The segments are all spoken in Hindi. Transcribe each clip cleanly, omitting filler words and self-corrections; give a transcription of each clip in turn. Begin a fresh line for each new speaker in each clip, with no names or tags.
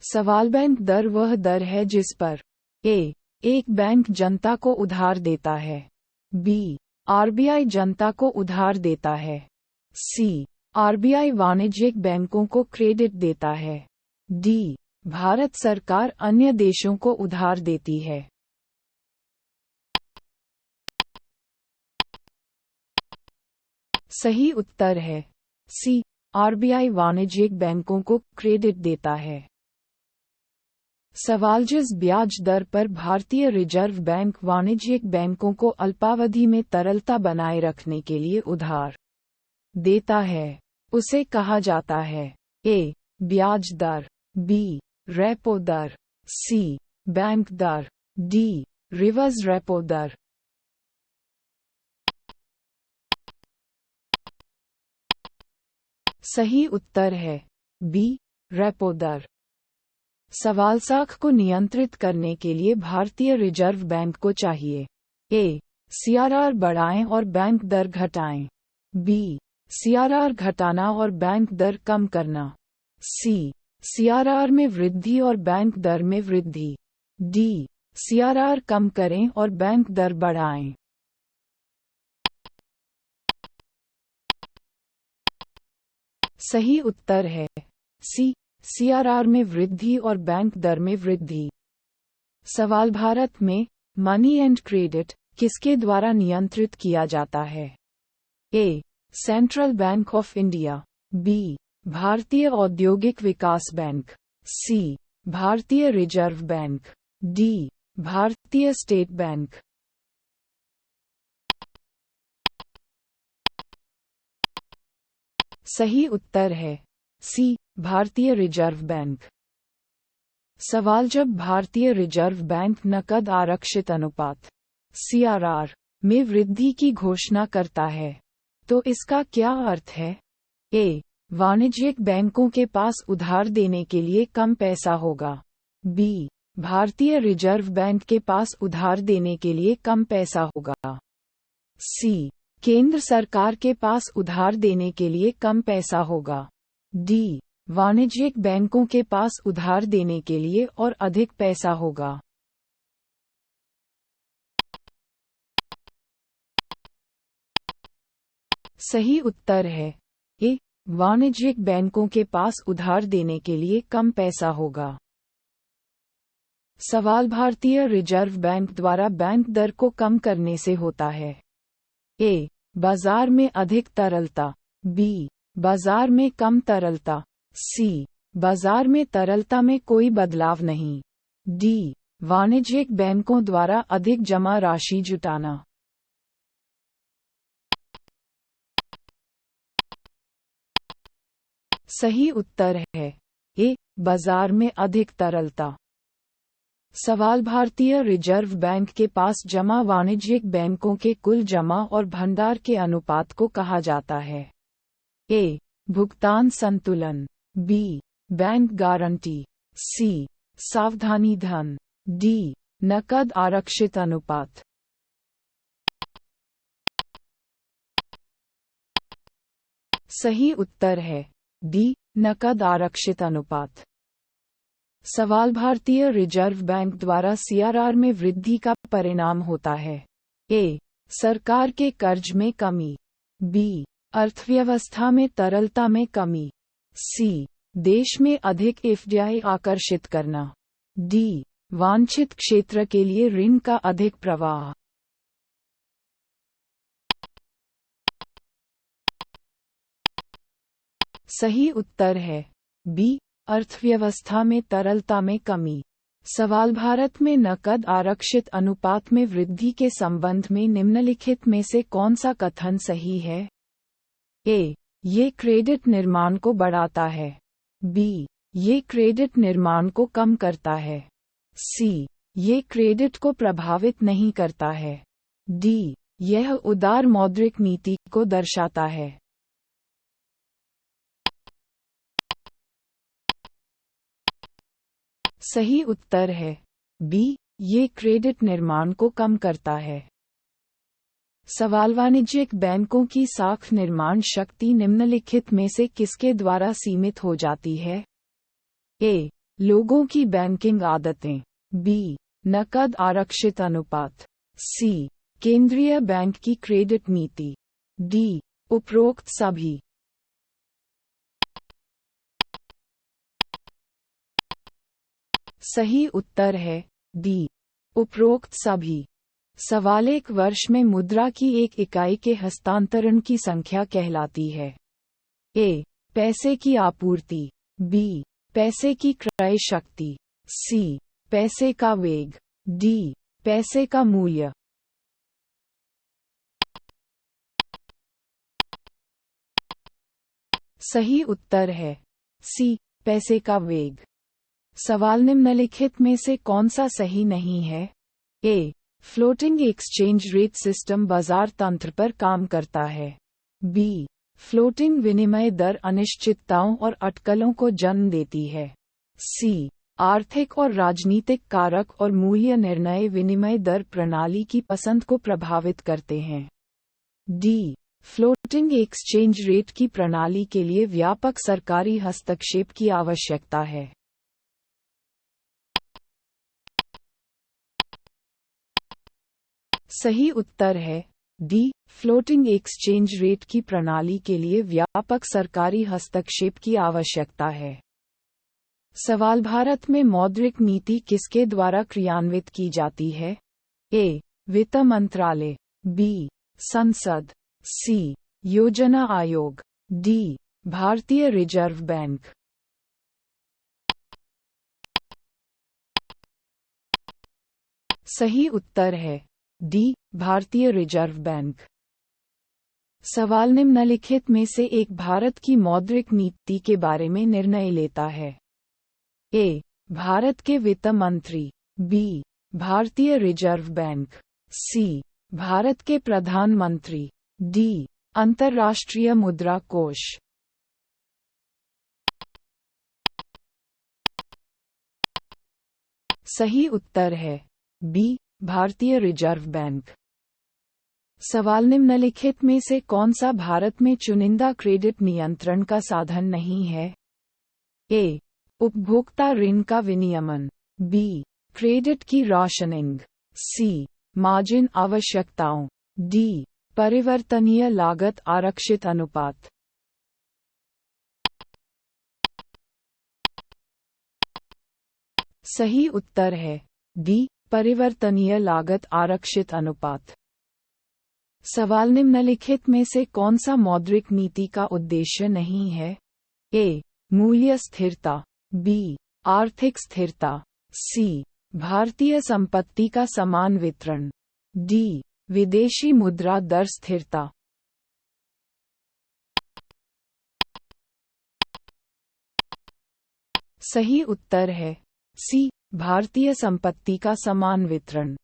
सवाल बैंक दर वह दर है जिस पर एक बैंक जनता को उधार देता है, बी आरबीआई जनता को उधार देता है, सी आरबीआई वाणिज्यिक बैंकों को क्रेडिट देता है, डी भारत सरकार अन्य देशों को उधार देती है। सही उत्तर है सी आरबीआई वाणिज्यिक बैंकों को क्रेडिट देता है। सवाल जिस ब्याज दर पर भारतीय रिजर्व बैंक वाणिज्यिक बैंकों को अल्पावधि में तरलता बनाए रखने के लिए उधार देता है उसे कहा जाता है ए ब्याज दर, बी रेपो दर, सी बैंक दर, डी रिवर्स रेपो दर। सही उत्तर है बी रेपो दर। सवाल साख को नियंत्रित करने के लिए भारतीय रिजर्व बैंक को चाहिए ए सीआरआर बढ़ाएं और बैंक दर घटाएं, बी सीआरआर घटाना और बैंक दर कम करना, सी सीआरआर में वृद्धि और बैंक दर में वृद्धि, डी सीआरआर कम करें और बैंक दर बढ़ाएं। सही उत्तर है सी सीआरआर में वृद्धि और बैंक दर में वृद्धि। सवाल भारत में मनी एंड क्रेडिट किसके द्वारा नियंत्रित किया जाता है A central bank of India, B भारतीय औद्योगिक विकास बैंक, सी भारतीय रिजर्व बैंक, डी भारतीय स्टेट बैंक। सही उत्तर है सी भारतीय रिजर्व बैंक। सवाल जब भारतीय रिजर्व बैंक नकद आरक्षित अनुपात सीआरआर में वृद्धि की घोषणा करता है तो इसका क्या अर्थ है ए वाणिज्यिक बैंकों के पास उधार देने के लिए कम पैसा होगा, बी भारतीय रिजर्व बैंक के पास उधार देने के लिए कम पैसा होगा, सी केंद्र सरकार के पास उधार देने के लिए कम पैसा होगा, डी वाणिज्यिक बैंकों के पास उधार देने के लिए और अधिक पैसा होगा। सही उत्तर है ए वाणिज्यिक बैंकों के पास उधार देने के लिए कम पैसा होगा। सवाल भारतीय रिजर्व बैंक द्वारा बैंक दर को कम करने से होता है ए बाजार में अधिक तरलता, बी बाजार में कम तरलता, सी बाजार में तरलता में कोई बदलाव नहीं, डी वाणिज्यिक बैंकों द्वारा अधिक जमा राशि जुटाना। सही उत्तर है ए बाजार में अधिक तरलता। सवाल भारतीय रिजर्व बैंक के पास जमा वाणिज्यिक बैंकों के कुल जमा और भंडार के अनुपात को कहा जाता है ए भुगतान संतुलन, बी बैंक गारंटी, सी सावधानी धन, डी नकद आरक्षित अनुपात। सही उत्तर है डी नकद आरक्षित अनुपात। सवाल भारतीय रिजर्व बैंक द्वारा सीआरआर में वृद्धि का परिणाम होता है ए सरकार के कर्ज में कमी, बी अर्थव्यवस्था में तरलता में कमी, सी देश में अधिक एफडीआई आकर्षित करना, डी वांछित क्षेत्र के लिए ऋण का अधिक प्रवाह। सही उत्तर है बी अर्थव्यवस्था में तरलता में कमी। सवाल भारत में नकद आरक्षित अनुपात में वृद्धि के संबंध में निम्नलिखित में से कौन सा कथन सही है ए ये क्रेडिट निर्माण को बढ़ाता है, बी ये क्रेडिट निर्माण को कम करता है, सी ये क्रेडिट को प्रभावित नहीं करता है, डी यह उदार मौद्रिक नीति को दर्शाता है। सही उत्तर है बी ये क्रेडिट निर्माण को कम करता है। सवाल वाणिज्यिक बैंकों की साख निर्माण शक्ति निम्नलिखित में से किसके द्वारा सीमित हो जाती है ए लोगों की बैंकिंग आदतें। बी, नकद आरक्षित अनुपात। सी, केंद्रीय बैंक की क्रेडिट नीति। डी, उपरोक्त सभी। सही उत्तर है डी, उपरोक्त सभी। सवाल, एक वर्ष में मुद्रा की एक इकाई के हस्तांतरण की संख्या कहलाती है। ए, पैसे की आपूर्ति। बी, पैसे की क्रय शक्ति। सी, पैसे का वेग। डी, पैसे का मूल्य। सही उत्तर है सी, पैसे का वेग। सवाल, निम्नलिखित में से कौन सा सही नहीं है? ए, फ्लोटिंग एक्सचेंज रेट सिस्टम बाजार तंत्र पर काम करता है। बी, फ्लोटिंग विनिमय दर अनिश्चितताओं और अटकलों को जन्म देती है। सी, आर्थिक और राजनीतिक कारक और मूल्य निर्णय विनिमय दर प्रणाली की पसंद को प्रभावित करते हैं। डी, फ्लोटिंग एक्सचेंज रेट की प्रणाली के लिए व्यापक सरकारी हस्तक्षेप की आवश्यकता है। सही उत्तर है डी, फ्लोटिंग एक्सचेंज रेट की प्रणाली के लिए व्यापक सरकारी हस्तक्षेप की आवश्यकता है। सवाल, भारत में मौद्रिक नीति किसके द्वारा क्रियान्वित की जाती है? ए, वित्त मंत्रालय। बी, संसद। सी, योजना आयोग। डी, भारतीय रिजर्व बैंक। सही उत्तर है डी, भारतीय रिजर्व बैंक। सवाल, निम्नलिखित में से एक भारत की मौद्रिक नीति के बारे में निर्णय लेता है? ए, भारत के वित्त मंत्री। बी, भारतीय रिजर्व बैंक। सी, भारत के प्रधानमंत्री। डी, अंतर्राष्ट्रीय मुद्रा कोष। सही उत्तर है बी, भारतीय रिजर्व बैंक। सवाल, निम्नलिखित में से कौन सा भारत में चुनिंदा क्रेडिट नियंत्रण का साधन नहीं है? ए, उपभोक्ता ऋण का विनियमन। बी, क्रेडिट की राशनिंग। सी, मार्जिन आवश्यकताओं। डी, परिवर्तनीय लागत आरक्षित अनुपात। सही उत्तर है डी, परिवर्तनीय लागत आरक्षित अनुपात। सवाल, निम्नलिखित में से कौन सा मौद्रिक नीति का उद्देश्य नहीं है? ए, मूल्य स्थिरता। बी, आर्थिक स्थिरता। सी, भारतीय संपत्ति का समान वितरण। डी, विदेशी मुद्रा दर स्थिरता। सही उत्तर है सी, भारतीय संपत्ति का समान वितरण।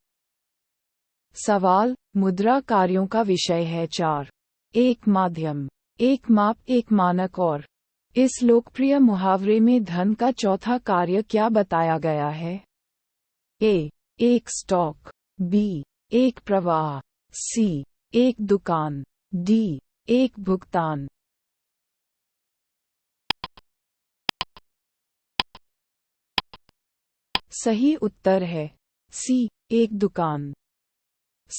सवाल, मुद्रा कार्यों का विषय है 4। एक माध्यम, एक माप, एक मानक और। इस लोकप्रिय मुहावरे में धन का चौथा कार्य क्या बताया गया है? ए, एक स्टॉक। बी, एक प्रवाह। सी, एक दुकान। डी, एक भुगतान। सही उत्तर है सी, एक दुकान।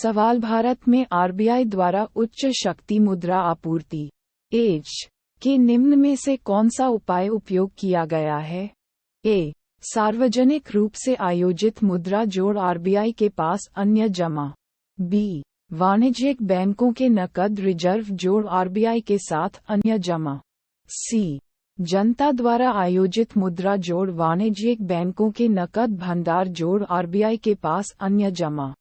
सवाल, भारत में आरबीआई द्वारा उच्च शक्ति मुद्रा आपूर्ति एज के निम्न में से कौन सा उपाय उपयोग किया गया है? ए, सार्वजनिक रूप से आयोजित मुद्रा जोड़ आरबीआई के पास अन्य जमा। बी, वाणिज्यिक बैंकों के नकद रिजर्व जोड़ आरबीआई के साथ अन्य जमा। सी, जनता द्वारा आयोजित मुद्रा जोड़ वाणिज्यिक बैंकों के नकद भंडार जोड़ आरबीआई के पास अन्य जमा।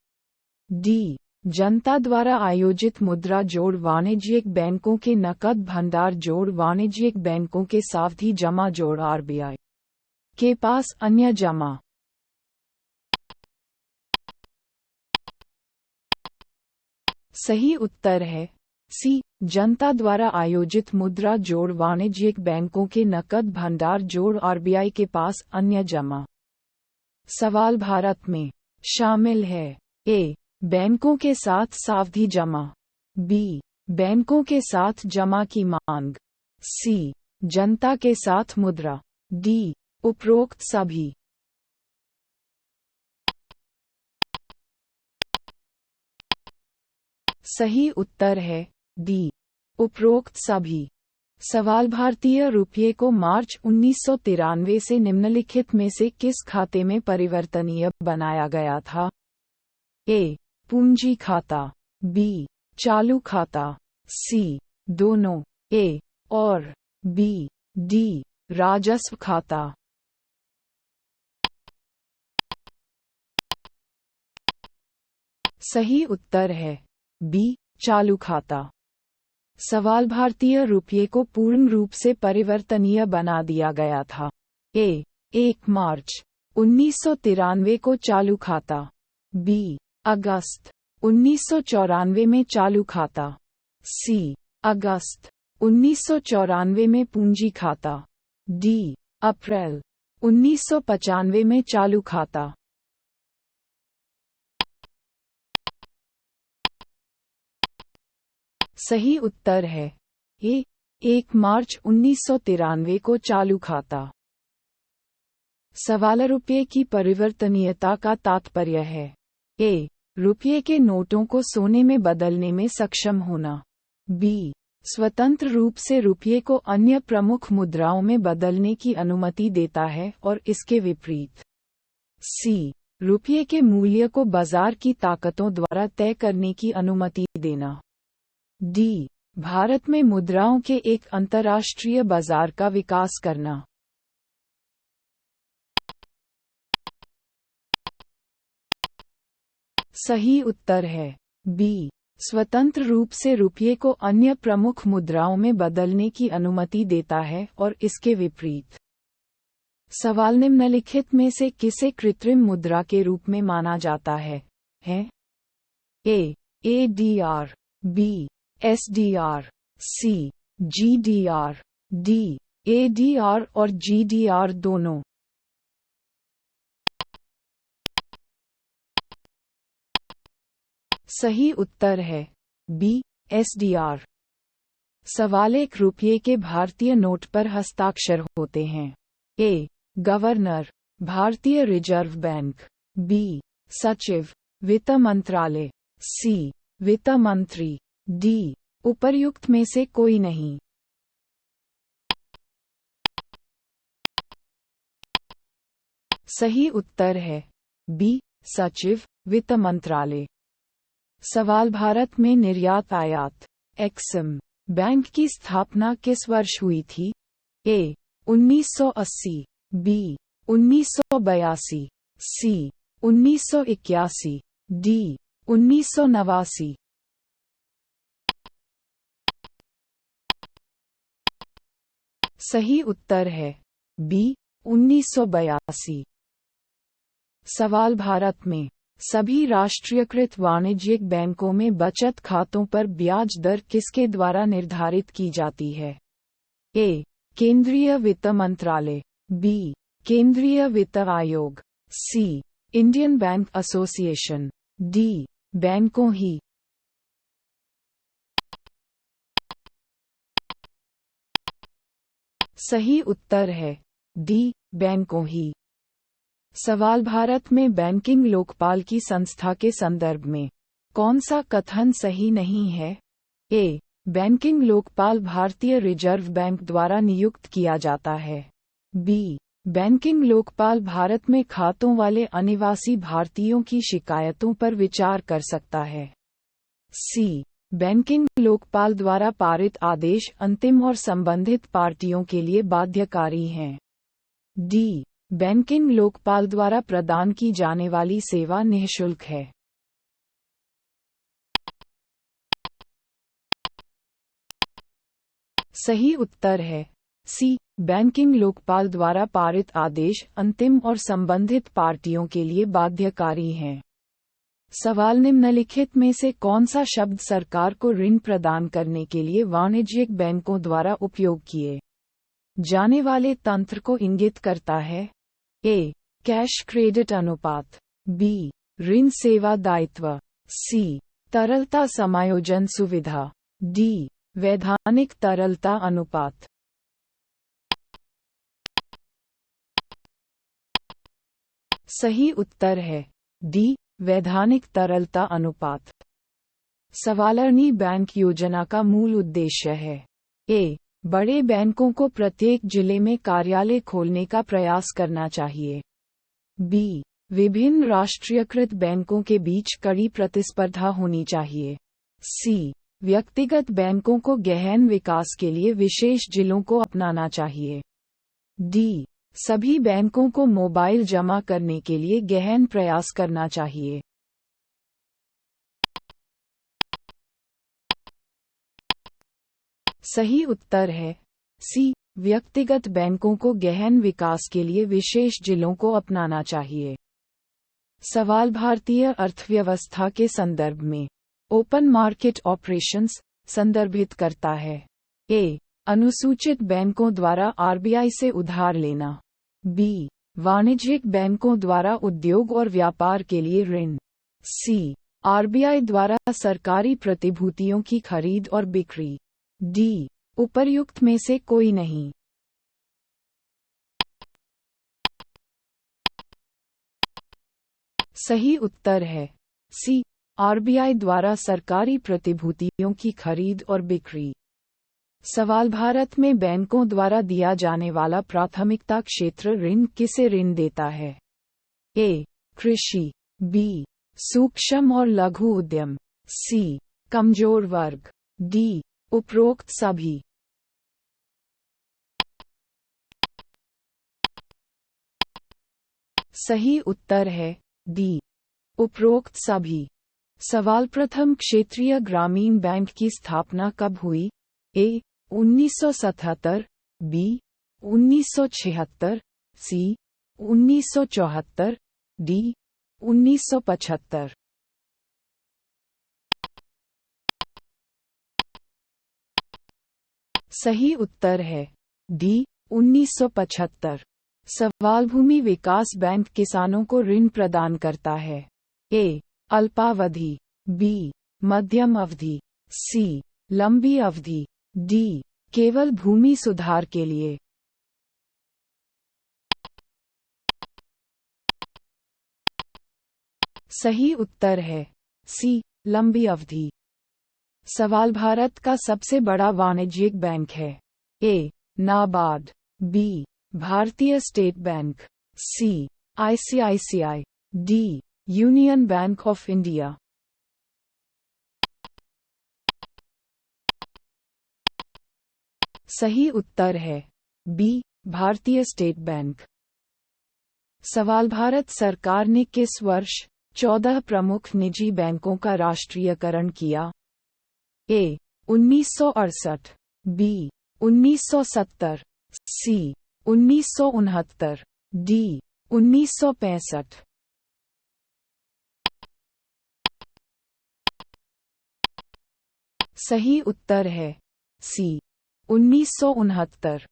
डी, जनता द्वारा आयोजित मुद्रा जोड़ वाणिज्यिक बैंकों के नकद भंडार जोड़ वाणिज्यिक बैंकों के सावधि जमा जोड़ आरबीआई के पास अन्य जमा। सही उत्तर है सी, जनता द्वारा आयोजित मुद्रा जोड़ वाणिज्यिक बैंकों के नकद भंडार जोड़ आरबीआई के पास अन्य जमा। सवाल, भारत में शामिल है? ए, बैंकों के साथ सावधि जमा। बी, बैंकों के साथ जमा की मांग। सी, जनता के साथ मुद्रा। डी, उपरोक्त सभी। सही उत्तर है डी, उपरोक्त सभी। सवाल भारतीय रुपये को मार्च 1993 से निम्नलिखित में से किस खाते में परिवर्तनीय बनाया गया था? ए. पूंजी खाता, बी. चालू खाता, सी. दोनों, ए और बी. डी. राजस्व खाता। सही उत्तर है बी. चालू खाता। सवाल भारतीय रुपये को पूर्ण रूप से परिवर्तनीय बना दिया गया था। ए. 1 मार्च 1993 को चालू खाता, बी. अगस्त 1994 में चालू खाता, सी. अगस्त 1994 में पूंजी खाता, डी. अप्रैल 1995 में चालू खाता। सही उत्तर है ए. 1 मार्च 1993 को चालू खाता। सवाल रुपये की परिवर्तनीयता का तात्पर्य है ए. रुपये के नोटों को सोने में बदलने में सक्षम होना, बी. स्वतंत्र रूप से रुपये को अन्य प्रमुख मुद्राओं में बदलने की अनुमति देता है और इसके विपरीत, सी. रुपये के मूल्य को बाजार की ताकतों द्वारा तय करने की अनुमति देना, डी. भारत में मुद्राओं के एक अंतर्राष्ट्रीय बाजार का विकास करना। सही उत्तर है बी. स्वतंत्र रूप से रुपये को अन्य प्रमुख मुद्राओं में बदलने की अनुमति देता है और इसके विपरीत। सवाल निम्नलिखित में से किसे कृत्रिम मुद्रा के रूप में माना जाता है? A. ADR, B. SDR, C. GDR, D. ADR और GDR दोनों। सही उत्तर है बी. SDR। सवाल एक रुपये के भारतीय नोट पर हस्ताक्षर होते हैं। ए. गवर्नर, भारतीय रिजर्व बैंक, बी. सचिव, वित्त मंत्रालय, सी. वित्त मंत्री, डी. उपर्युक्त में से कोई नहीं। सही उत्तर है बी. सचिव, वित्त मंत्रालय। सवाल भारत में निर्यात आयात एक्सिम बैंक की स्थापना किस वर्ष हुई थी? ए. 1980, बी. 1982, सी. 1981, डी. 1989। सही उत्तर है बी. 1982। सवाल भारत में सभी राष्ट्रीयकृत वाणिज्यिक बैंकों में बचत खातों पर ब्याज दर किसके द्वारा निर्धारित की जाती है? ए. केंद्रीय वित्त मंत्रालय, बी. केंद्रीय वित्त आयोग, C. Indian bank association, D. बैंकों ही। सही उत्तर है डी. बैंकों ही। सवाल भारत में बैंकिंग लोकपाल की संस्था के संदर्भ में कौन सा कथन सही नहीं है? ए. बैंकिंग लोकपाल भारतीय रिजर्व बैंक द्वारा नियुक्त किया जाता है, बी. बैंकिंग लोकपाल भारत में खातों वाले अनिवासी भारतीयों की शिकायतों पर विचार कर सकता है, सी. बैंकिंग लोकपाल द्वारा पारित आदेश अंतिम और संबंधित पार्टियों के लिए बाध्यकारी हैं, डी. बैंकिंग लोकपाल द्वारा प्रदान की जाने वाली सेवा निःशुल्क है। सही उत्तर है सी. बैंकिंग लोकपाल द्वारा पारित आदेश अंतिम और संबंधित पार्टियों के लिए बाध्यकारी हैं। सवाल निम्नलिखित में से कौन सा शब्द सरकार को ऋण प्रदान करने के लिए वाणिज्यिक बैंकों द्वारा उपयोग किए जाने वाले तंत्र को इंगित करता है? ए. कैश क्रेडिट अनुपात, बी. ऋण सेवा दायित्व, सी. तरलता समायोजन सुविधा, डी. वैधानिक तरलता अनुपात। सही उत्तर है डी, वैधानिक तरलता अनुपात। स्वावलंबी बैंक योजना का मूल उद्देश्य है ए, बड़े बैंकों को प्रत्येक जिले में कार्यालय खोलने का प्रयास करना चाहिए। बी, विभिन्न राष्ट्रीयकृत बैंकों के बीच कड़ी प्रतिस्पर्धा होनी चाहिए। सी, व्यक्तिगत बैंकों को गहन विकास के लिए विशेष जिलों को अपनाना चाहिए। डी, सभी बैंकों को मोबाइल जमा करने के लिए गहन प्रयास करना चाहिए। सही उत्तर है सी, व्यक्तिगत बैंकों को गहन विकास के लिए विशेष जिलों को अपनाना चाहिए। सवाल भारतीय अर्थव्यवस्था के संदर्भ में ओपन मार्केट ऑपरेशंस संदर्भित करता है। ए, अनुसूचित बैंकों द्वारा आरबीआई से उधार लेना। बी, वाणिज्यिक बैंकों द्वारा उद्योग और व्यापार के लिए ऋण। सी, आरबीआई द्वारा सरकारी प्रतिभूतियों की खरीद और बिक्री। डी, उपर्युक्त में से कोई नहीं। सही उत्तर है सी, आरबीआई द्वारा सरकारी प्रतिभूतियों की खरीद और बिक्री। सवाल भारत में बैंकों द्वारा दिया जाने वाला प्राथमिकता क्षेत्र ऋण किसे ऋण देता है? ए, कृषि। बी, सूक्ष्म और लघु उद्यम। सी, कमजोर वर्ग। डी, उपरोक्त सभी। सही उत्तर है डी, उपरोक्त सभी। सवाल प्रथम क्षेत्रीय ग्रामीण बैंक की स्थापना कब हुई? ए, 1977। बी, 1976। सी, 1974। डी, 1975। सही उत्तर है डी, 1975। सवाल भूमि विकास बैंक किसानों को ऋण प्रदान करता है। ए, अल्पावधि। बी, मध्यम अवधि। सी, लंबी अवधि। डी, केवल भूमि सुधार के लिए। सही उत्तर है सी, लंबी अवधि। सवाल भारत का सबसे बड़ा वाणिज्यिक बैंक है। ए, नाबार्ड। बी, भारतीय state bank. C, ICICI. D, union bank of India. सही उत्तर है बी, भारतीय स्टेट बैंक। सवाल भारत सरकार ने किस वर्ष 14 प्रमुख निजी बैंकों का राष्ट्रीयकरण किया? ए, 1968। बी, 1970। सी, 1969। डी, 1965। सही उत्तर है सी, 1969।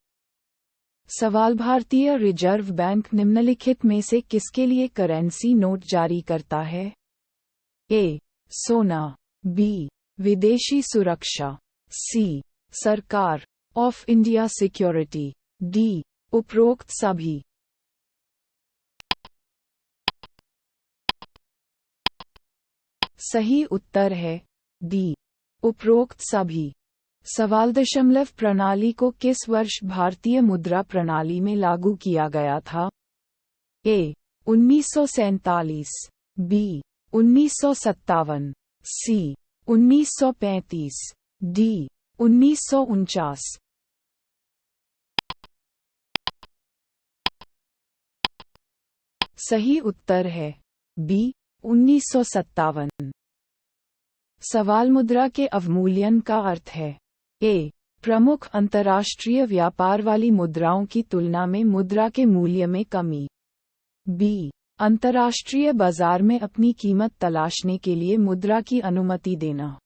सवाल भारतीय रिजर्व बैंक निम्नलिखित में से किसके लिए करेंसी नोट जारी करता है? ए, सोना। बी, विदेशी सुरक्षा। सी, सरकार ऑफ इंडिया सिक्योरिटी। डी, उपरोक्त सभी। सही उत्तर है डी, उपरोक्त सभी। सवाल दशमलव प्रणाली को किस वर्ष भारतीय मुद्रा प्रणाली में लागू किया गया था? ए, 1947। बी, 1957। सी, 1935। डी, 1949। सही उत्तर है बी, 1957। सवाल मुद्रा के अवमूल्यन का अर्थ है। ए, प्रमुख अंतर्राष्ट्रीय व्यापार वाली मुद्राओं की तुलना में मुद्रा के मूल्य में कमी। बी, अंतर्राष्ट्रीय बाजार में अपनी कीमत तलाशने के लिए मुद्रा की अनुमति देना।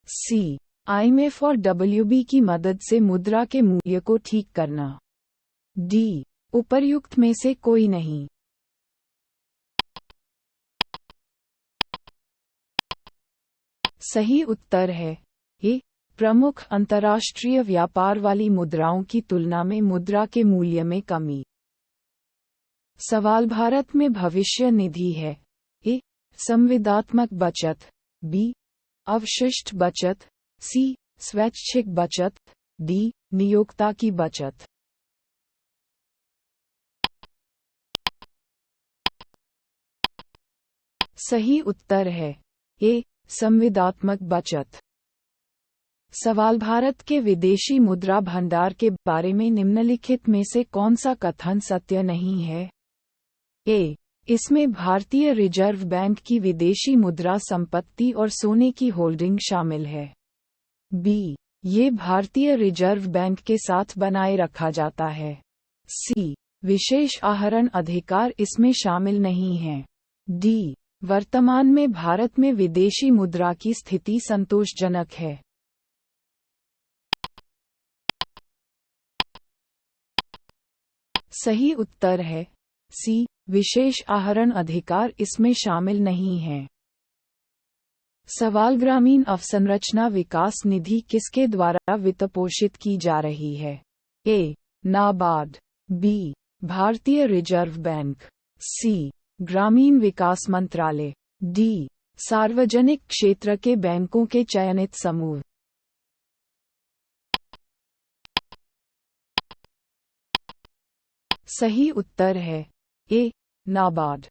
सी, आईएमएफ और डब्ल्यूबी की मदद से मुद्रा के मूल्य को ठीक करना। डी, उपर्युक्त में से कोई नहीं। सही उत्तर है ए, प्रमुख अंतर्राष्ट्रीय व्यापार वाली मुद्राओं की तुलना में मुद्रा के मूल्य में कमी। सवाल भारत में भविष्य निधि है। ए. संविदात्मक बचत। बी. अवशिष्ट बचत। सी. स्वैच्छिक बचत। डी. नियोक्ता की बचत। सही उत्तर है ए. संविदात्मक बचत। सवाल भारत के विदेशी मुद्रा भंडार के बारे में निम्नलिखित में से कौन सा कथन सत्य नहीं है? ए. इसमें भारतीय रिजर्व बैंक की विदेशी मुद्रा संपत्ति और सोने की होल्डिंग शामिल है। बी. ये भारतीय रिजर्व बैंक के साथ बनाए रखा जाता है। सी. विशेष आहरण अधिकार इसमें शामिल नहीं है। डी. वर्तमान में भारत में विदेशी मुद्रा की स्थिति संतोषजनक है। सही उत्तर है सी. विशेष आहरण अधिकार इसमें शामिल नहीं है। सवाल ग्रामीण अवसंरचना विकास निधि किसके द्वारा वित्तपोषित की जा रही है? ए. नाबार्ड। बी. भारतीय रिजर्व बैंक। सी. ग्रामीण विकास मंत्रालय। डी. सार्वजनिक क्षेत्र के बैंकों के चयनित समूह। सही उत्तर है ए. नाबार्ड।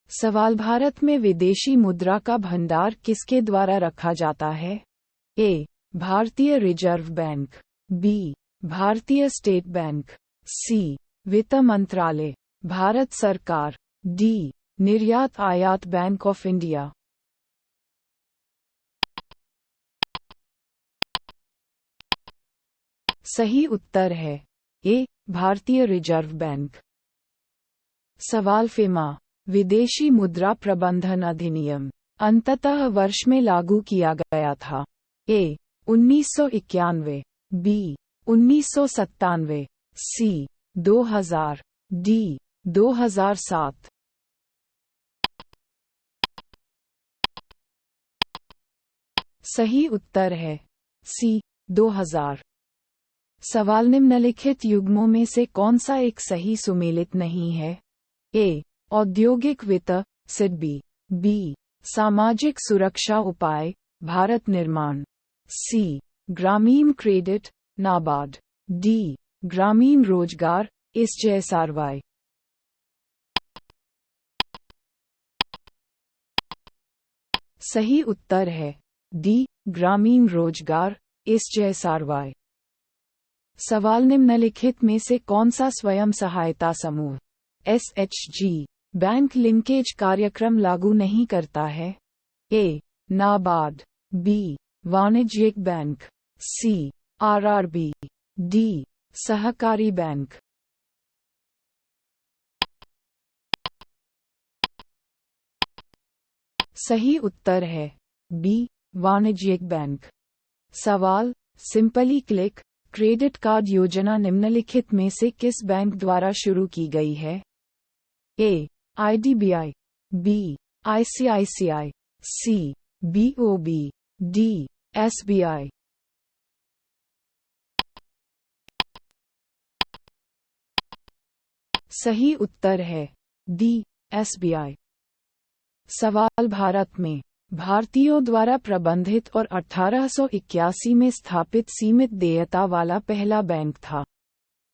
सवाल भारत में विदेशी मुद्रा का भंडार किसके द्वारा रखा जाता है? ए. भारतीय रिजर्व बैंक। बी. भारतीय स्टेट बैंक। सी. वित्त मंत्रालय भारत सरकार। डी. निर्यात आयात बैंक ऑफ इंडिया। सही उत्तर है ए. भारतीय रिजर्व बैंक। सवाल फेमा विदेशी मुद्रा प्रबंधन अधिनियम अंततः वर्ष में लागू किया गया था? ए. 1991। बी. 1997। सी. 2000। डी. 2007। सही उत्तर है सी. 2000। सवाल निम्नलिखित युग्मों में से कौन सा एक सही सुमेलित नहीं है? ए. औद्योगिक वित्त सिडबी। बी. सामाजिक सुरक्षा उपाय भारत निर्माण। सी. ग्रामीण क्रेडिट नाबार्ड। डी. ग्रामीण रोजगार एसजेएसआरवाई। सही उत्तर है डी. ग्रामीण रोजगार एसजेएसआरवाई। सवाल निम्नलिखित में से कौन सा स्वयं सहायता समूह एसएचजी बैंक लिंकेज कार्यक्रम लागू नहीं करता है? ए. नाबार्ड। बी. वाणिज्यिक बैंक। सी. आरआरबी। डी. सहकारी बैंक। सही उत्तर है बी. वाणिज्यिक बैंक। सवाल सिंपली क्लिक क्रेडिट कार्ड योजना निम्नलिखित में से किस बैंक द्वारा शुरू की गई है? ए. आईडीबीआई। बी. आईसीआईसीआई। सी. बीओबी। डी. एसबीआई। सही उत्तर है डी. एसबीआई। सवाल भारत में भारतीयों द्वारा प्रबंधित और 1881 में स्थापित सीमित देयता वाला पहला बैंक था?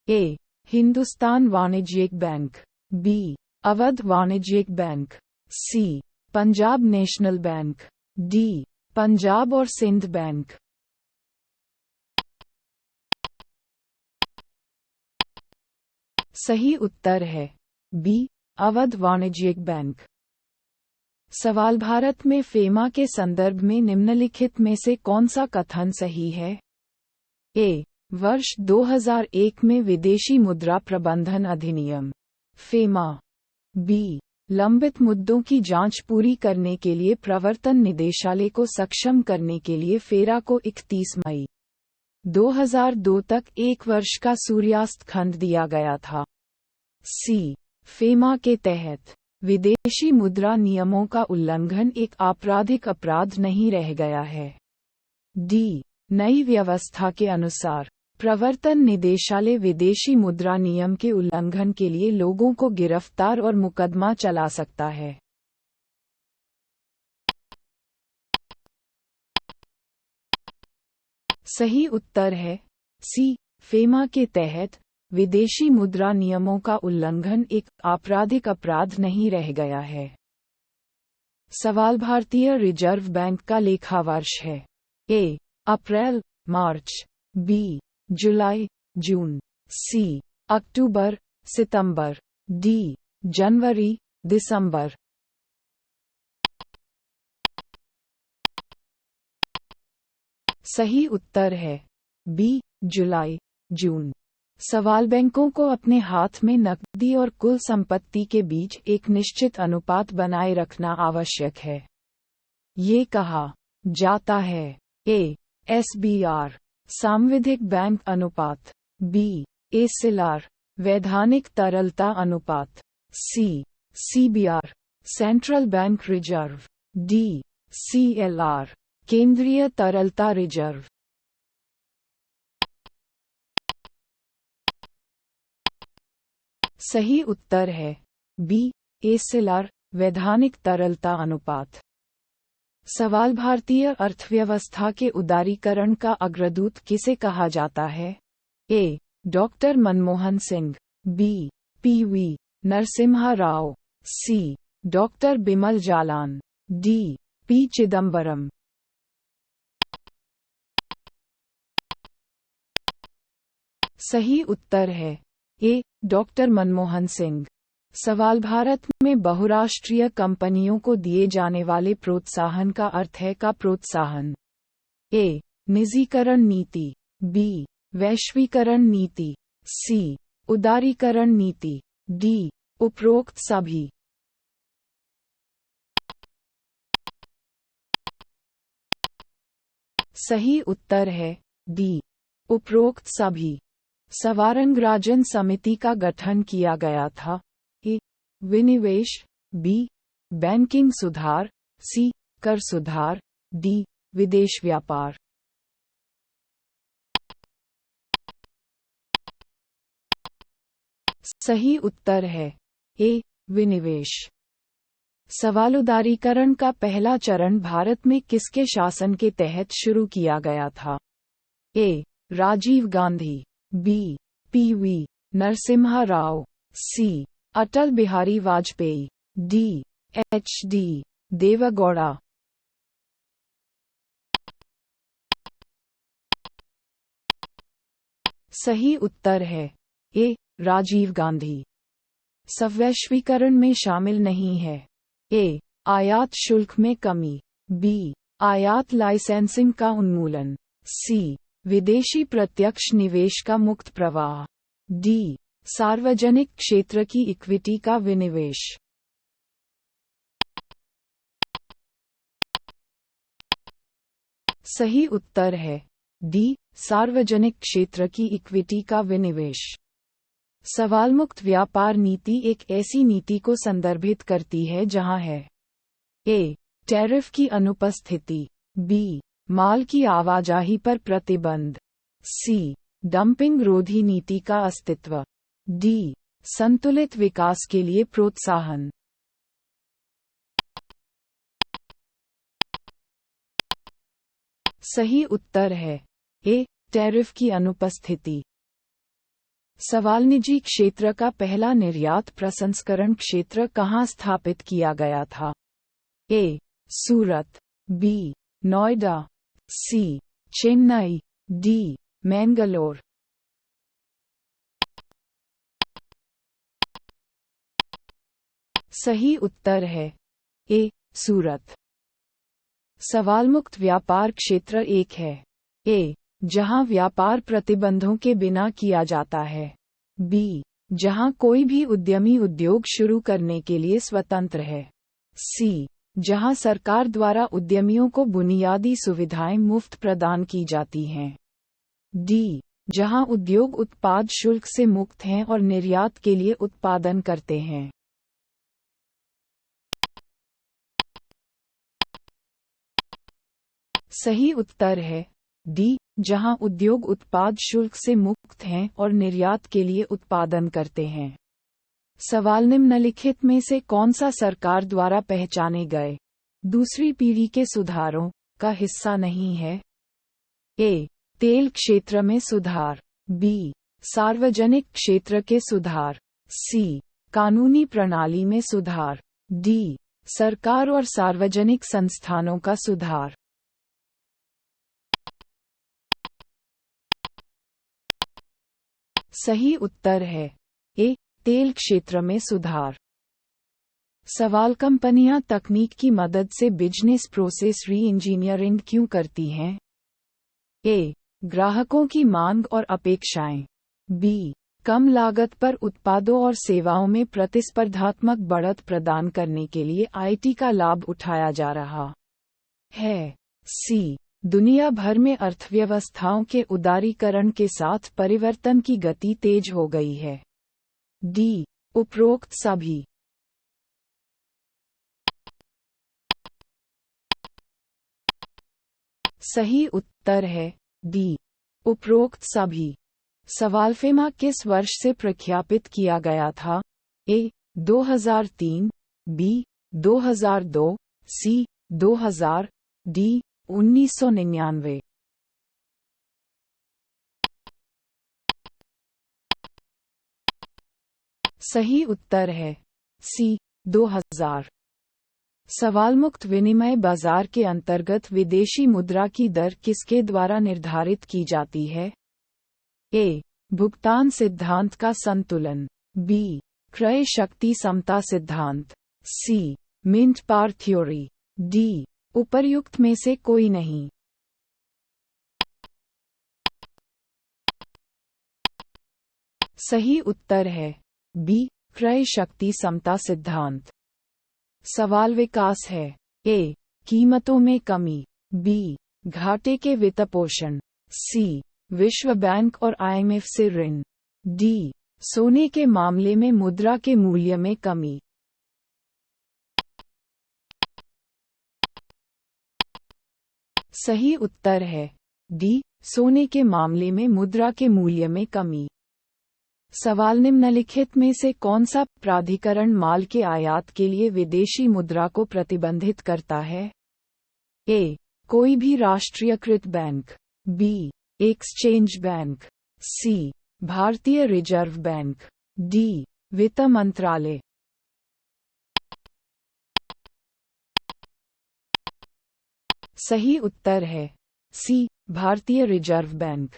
ए. हिंदुस्तान वाणिज्यिक बैंक। बी. अवध वाणिज्यिक bank. C. Punjab national bank. D. Punjab और सिंध बैंक। सही उत्तर है बी. अवध वाणिज्यिक बैंक। सवाल भारत में फेमा के संदर्भ में निम्नलिखित में से कौन सा कथन सही है? ए. वर्ष 2001 में विदेशी मुद्रा प्रबंधन अधिनियम फेमा। बी. लंबित मुद्दों की जांच पूरी करने के लिए प्रवर्तन निदेशालय को सक्षम करने के लिए फेरा को 31 मई 2002 तक 1 वर्ष का सूर्यास्त खंड दिया गया था। सी. फेमा के तहत विदेशी मुद्रा नियमों का उल्लंघन एक आपराधिक अपराध नहीं रह गया है। डी. नई व्यवस्था के अनुसार प्रवर्तन निदेशालय विदेशी मुद्रा नियम के उल्लंघन के लिए लोगों को गिरफ्तार और मुकदमा चला सकता है। सही उत्तर है सी। फेमा के तहत विदेशी मुद्रा नियमों का उल्लंघन एक आपराधिक अपराध नहीं रह गया है। सवाल भारतीय रिजर्व बैंक का लेखा वर्ष है। ए अप्रैल मार्च, बी जुलाई जून, सी अक्टूबर सितंबर, डी जनवरी दिसंबर। सही उत्तर है बी जुलाई जून। सवाल बैंकों को अपने हाथ में नकदी और कुल संपत्ति के बीच एक निश्चित अनुपात बनाए रखना आवश्यक है। ये कहा जाता है। ए एसबीआर सांविधिक बैंक अनुपात, बी एसएलआर वैधानिक तरलता अनुपात, C CBR central bank reserve, D CLR केंद्रीय तरलता रिजर्व। सही उत्तर है बी एसएलआर वैधानिक तरलता अनुपात। सवाल भारतीय अर्थव्यवस्था के उदारीकरण का अग्रदूत किसे कहा जाता है? A doctor Manmohan Singh, B PV Narasimha Rao, C doctor Bimal Jalan, D P Chidambaram. सही उत्तर है ए डॉक्टर मनमोहन सिंह। सवाल भारत में बहुराष्ट्रीय कंपनियों को दिए जाने वाले प्रोत्साहन का अर्थ है का प्रोत्साहन। ए निजीकरण नीति, बी वैश्वीकरण नीति, सी उदारीकरण नीति, डी उपरोक्त सभी। सही उत्तर है डी उपरोक्त सभी। सवारंगराजन समिति का गठन किया गया था। ए विनिवेश, बी बैंकिंग सुधार, सी कर सुधार, डी विदेश व्यापार। सही उत्तर है ए विनिवेश। सवाल उदारीकरण का पहला चरण भारत में किसके शासन के तहत शुरू किया गया था? ए राजीव गांधी, बी पीवी नरसिम्हा राव, सी अटल बिहारी वाजपेयी, डी एचडी देवेगौड़ा। सही उत्तर है ए राजीव गांधी। स्वैश्वीकरण में शामिल नहीं है। ए आयात शुल्क में कमी, बी आयात लाइसेंसिंग का उन्मूलन, सी विदेशी प्रत्यक्ष निवेश का मुक्त प्रवाह, डी सार्वजनिक क्षेत्र की इक्विटी का विनिवेश। सही उत्तर है डी सार्वजनिक क्षेत्र की इक्विटी का विनिवेश। सवाल मुक्त व्यापार नीति एक ऐसी नीति को संदर्भित करती है जहां है ए टैरिफ की अनुपस्थिति, बी माल की आवाजाही पर प्रतिबंध, सी डंपिंग रोधी नीति का अस्तित्व, डी संतुलित विकास के लिए प्रोत्साहन। सही उत्तर है ए टैरिफ की अनुपस्थिति। सवाल निजी क्षेत्र का पहला निर्यात प्रसंस्करण क्षेत्र कहाँ स्थापित किया गया था? ए सूरत, बी नोएडा, सी चेन्नई, डी मैंगलोर। सही उत्तर है ए सूरत। सवाल मुक्त व्यापार क्षेत्र एक है। ए जहां व्यापार प्रतिबंधों के बिना किया जाता है, बी जहां कोई भी उद्यमी उद्योग शुरू करने के लिए स्वतंत्र है, सी जहां सरकार द्वारा उद्यमियों को बुनियादी सुविधाएं मुफ्त प्रदान की जाती हैं, डी जहां उद्योग उत्पाद शुल्क से मुक्त हैं और निर्यात के लिए उत्पादन करते हैं। सही उत्तर है डी, जहां उद्योग उत्पाद शुल्क से मुक्त हैं और निर्यात के लिए उत्पादन करते हैं। सवाल निम्नलिखित में से कौन सा सरकार द्वारा पहचाने गए दूसरी पीढ़ी के सुधारों का हिस्सा नहीं है? ए. तेल क्षेत्र में सुधार, बी. सार्वजनिक क्षेत्र के सुधार, सी. कानूनी प्रणाली में सुधार, डी. सरकार और सार्वजनिक संस्थानों का सुधार। सही उत्तर है ए. तेल क्षेत्र में सुधार। सवाल कंपनियां तकनीक की मदद से बिजनेस प्रोसेस री इंजीनियरिंग क्यों करती हैं? ए. ग्राहकों की मांग और अपेक्षाएं, बी. कम लागत पर उत्पादों और सेवाओं में प्रतिस्पर्धात्मक बढ़त प्रदान करने के लिए आईटी का लाभ उठाया जा रहा है, सी. दुनिया भर में अर्थव्यवस्थाओं के उदारीकरण के साथ परिवर्तन की गति तेज हो गई है, डी. उपरोक्त सभी। सही उत्तर है डी. उपरोक्त सभी। सवाल फेमा किस वर्ष से प्रख्यापित किया गया था? ए. 2003, बी. 2002, सी. 2000, डी. 1999। सही उत्तर है सी. 2000। सवाल मुक्त विनिमय बाजार के अंतर्गत विदेशी मुद्रा की दर किसके द्वारा निर्धारित की जाती है? ए. भुगतान सिद्धांत का संतुलन, बी. क्रय शक्ति समता सिद्धांत, सी. मिंट पार थ्योरी, डी. उपर्युक्त में से कोई नहीं। सही उत्तर है बी. क्रय शक्ति समता सिद्धांत। सवाल विकास है। ए. कीमतों में कमी, बी. घाटे के वित्तपोषण, सी. विश्व बैंक और आईएमएफ से ऋण, डी. सोने के मामले में मुद्रा के मूल्य में कमी। सही उत्तर है डी. सोने के मामले में मुद्रा के मूल्य में कमी। सवाल निम्नलिखित में से कौन सा प्राधिकरण माल के आयात के लिए विदेशी मुद्रा को प्रतिबंधित करता है? ए. कोई भी राष्ट्रीयकृत bank, B. Exchange bank, C. भारतीय रिजर्व बैंक, डी. वित्त मंत्रालय। सही उत्तर है सी. भारतीय रिजर्व बैंक।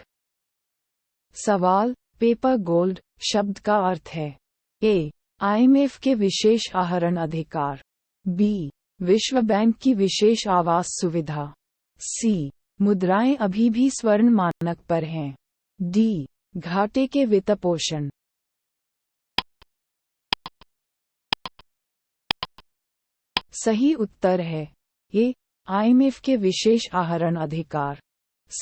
सवाल पेपर गोल्ड शब्द का अर्थ है? ए. आईएमएफ के विशेष आहरण अधिकार, बी. विश्व बैंक की विशेष आवास सुविधा, सी. मुद्राएं अभी भी स्वर्ण मानक पर हैं, डी. घाटे के वित्तपोषण। सही उत्तर है ए. आईएमएफ के विशेष आहरण अधिकार।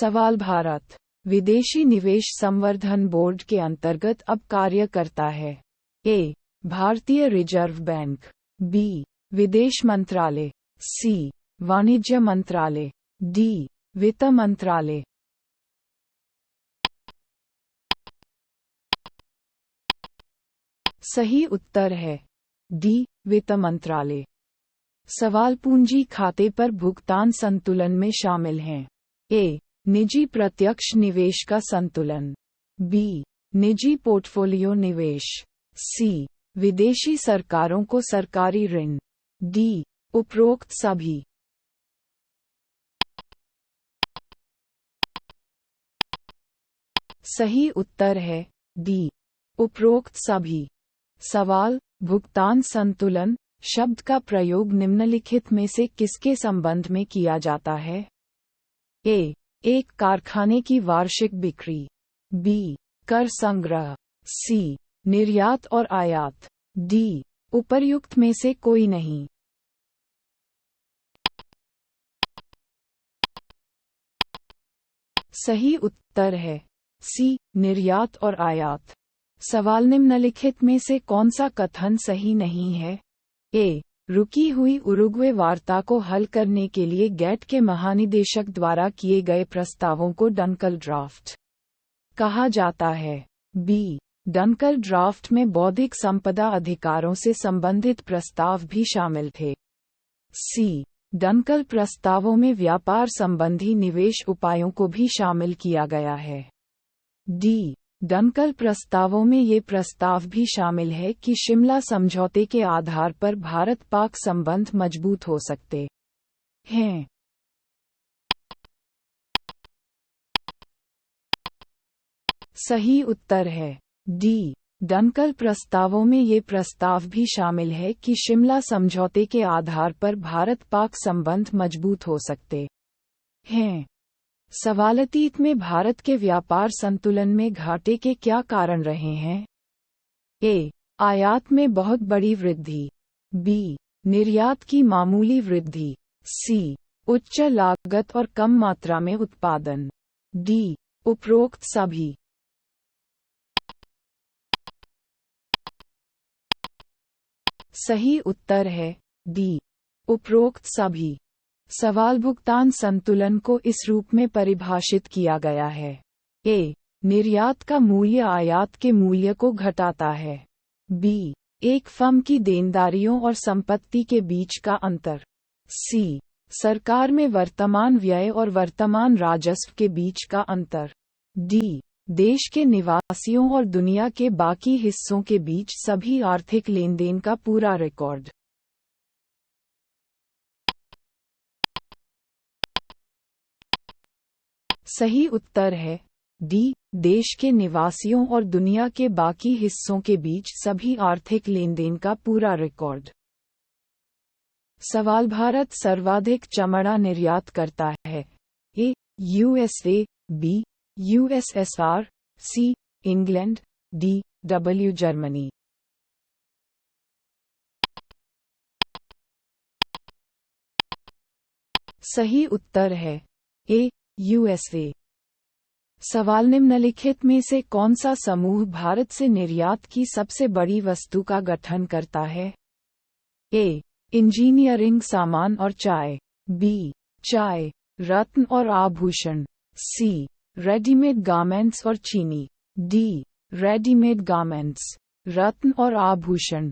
सवाल भारत विदेशी निवेश संवर्धन बोर्ड के अंतर्गत अब कार्य करता है? ए. भारतीय रिजर्व बैंक, बी. विदेश मंत्रालय, सी. वाणिज्य मंत्रालय, डी. वित्त मंत्रालय। सही उत्तर है डी. वित्त मंत्रालय। सवाल पूंजी खाते पर भुगतान संतुलन में शामिल हैं? ए. निजी प्रत्यक्ष निवेश का संतुलन, बी. निजी पोर्टफोलियो निवेश, सी. विदेशी सरकारों को सरकारी ऋण, डी. उपरोक्त सभी। सही उत्तर है डी. उपरोक्त सभी। सवाल भुगतान संतुलन शब्द का प्रयोग निम्नलिखित में से किसके संबंध में किया जाता है? ए. एक कारखाने की वार्षिक बिक्री, बी. कर संग्रह, सी. निर्यात और आयात, डी. उपर्युक्त में से कोई नहीं। सही उत्तर है सी. निर्यात और आयात। सवाल निम्नलिखित में से कौन सा कथन सही नहीं है? ए. रुकी हुई उरुग्वे वार्ता को हल करने के लिए गेट के महानिदेशक द्वारा किए गए प्रस्तावों को डनकल ड्राफ्ट कहा जाता है। बी डनकल ड्राफ्ट में बौद्धिक संपदा अधिकारों से संबंधित प्रस्ताव भी शामिल थे। सी डनकल प्रस्तावों में व्यापार संबंधी निवेश उपायों को भी शामिल किया गया है। डी डनकल प्रस्तावों में ये प्रस्ताव भी शामिल है कि शिमला समझौते के आधार पर भारत पाक संबंध मजबूत हो सकते हैं। सही उत्तर है डी डनकल प्रस्तावों में ये प्रस्ताव भी शामिल है कि शिमला समझौते के आधार पर भारत पाक संबंध मजबूत हो सकते हैं। सवालतीत में भारत के व्यापार संतुलन में घाटे के क्या कारण रहे हैं? ए आयात में बहुत बड़ी वृद्धि, बी निर्यात की मामूली वृद्धि, सी उच्च लागत और कम मात्रा में उत्पादन, डी उपरोक्त सभी। सही उत्तर है डी उपरोक्त सभी। सवाल भुगतान संतुलन को इस रूप में परिभाषित किया गया है। ए निर्यात का मूल्य आयात के मूल्य को घटाता है। बी एक फर्म की देनदारियों और संपत्ति के बीच का अंतर। सी सरकार में वर्तमान व्यय और वर्तमान राजस्व के बीच का अंतर। डी देश के निवासियों और दुनिया के बाकी हिस्सों के बीच सभी आर्थिक लेनदेन का पूरा रिकॉर्ड। सही उत्तर है डी देश के निवासियों और दुनिया के बाकी हिस्सों के बीच सभी आर्थिक लेनदेन का पूरा रिकॉर्ड। सवाल भारत सर्वाधिक चमड़ा निर्यात करता है। A USA, B USSR, C England, D W Germany. सही उत्तर है ए यूएसए। सवाल निम्नलिखित में से कौन सा समूह भारत से निर्यात की सबसे बड़ी वस्तु का गठन करता है? ए इंजीनियरिंग सामान और चाय, बी चाय, रत्न और आभूषण, सी रेडीमेड गारमेंट्स और चीनी, डी रेडीमेड गारमेंट्स, रत्न और आभूषण।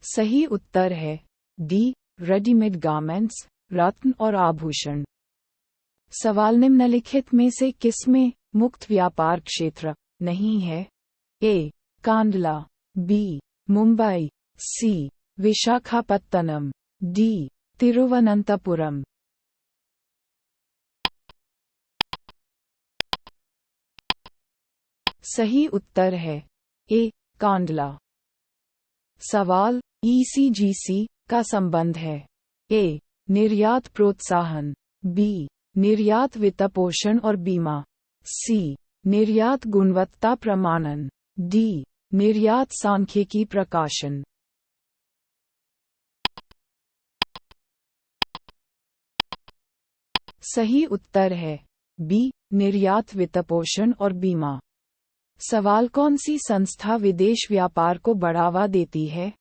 सही उत्तर है डी रेडीमेड गारमेंट्स, रत्न और आभूषण। सवाल निम्नलिखित में से किसमें मुक्त व्यापार क्षेत्र नहीं है? ए कांडला, बी मुंबई, सी विशाखापत्तनम, डी तिरुवनंतपुरम। सही उत्तर है ए कांडला। सवाल ईसीजीसी का संबंध है। ए निर्यात प्रोत्साहन, बी निर्यात वित्तपोषण और बीमा, सी निर्यात गुणवत्ता प्रमाणन, डी निर्यात सांख्यिकी प्रकाशन। सही उत्तर है बी निर्यात वित्तपोषण और बीमा। सवाल कौन सी संस्था विदेश व्यापार को बढ़ावा देती है?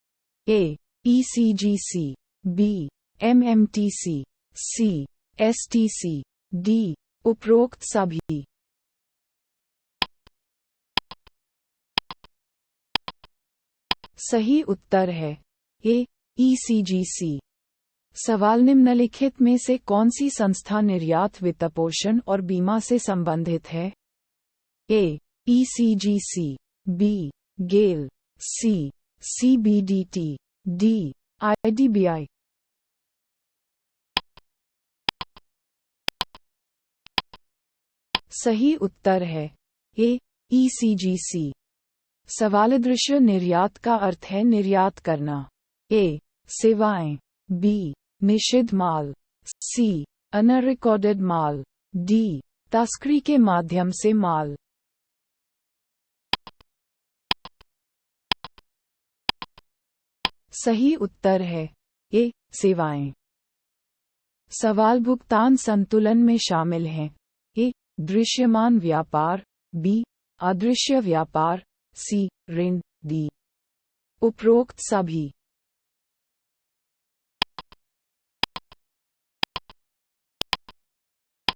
ए ईसीजीसी, बी एमएमटीसी, सी एसटीसी, डी उपरोक्त सभी। सही उत्तर है ए ईसीजीसी। सवाल निम्नलिखित में से कौन सी संस्था निर्यात वित्तपोषण और बीमा से संबंधित है? ए ईसीजीसी, बी गेल, सी सीबीडीटी, डी आईडीबीआई। सही उत्तर है ए ईसीजीसी। सवाल दृश्य निर्यात का अर्थ है निर्यात करना। ए सेवाएं, बी निषिद्ध माल, सी अनरिकॉर्डेड माल, डी तस्करी के माध्यम से माल। सही उत्तर है ए सेवाएं। सवाल भुगतान संतुलन में शामिल हैं। ए दृश्यमान व्यापार, बी अदृश्य व्यापार, सी ऋण, डी उपरोक्त सभी।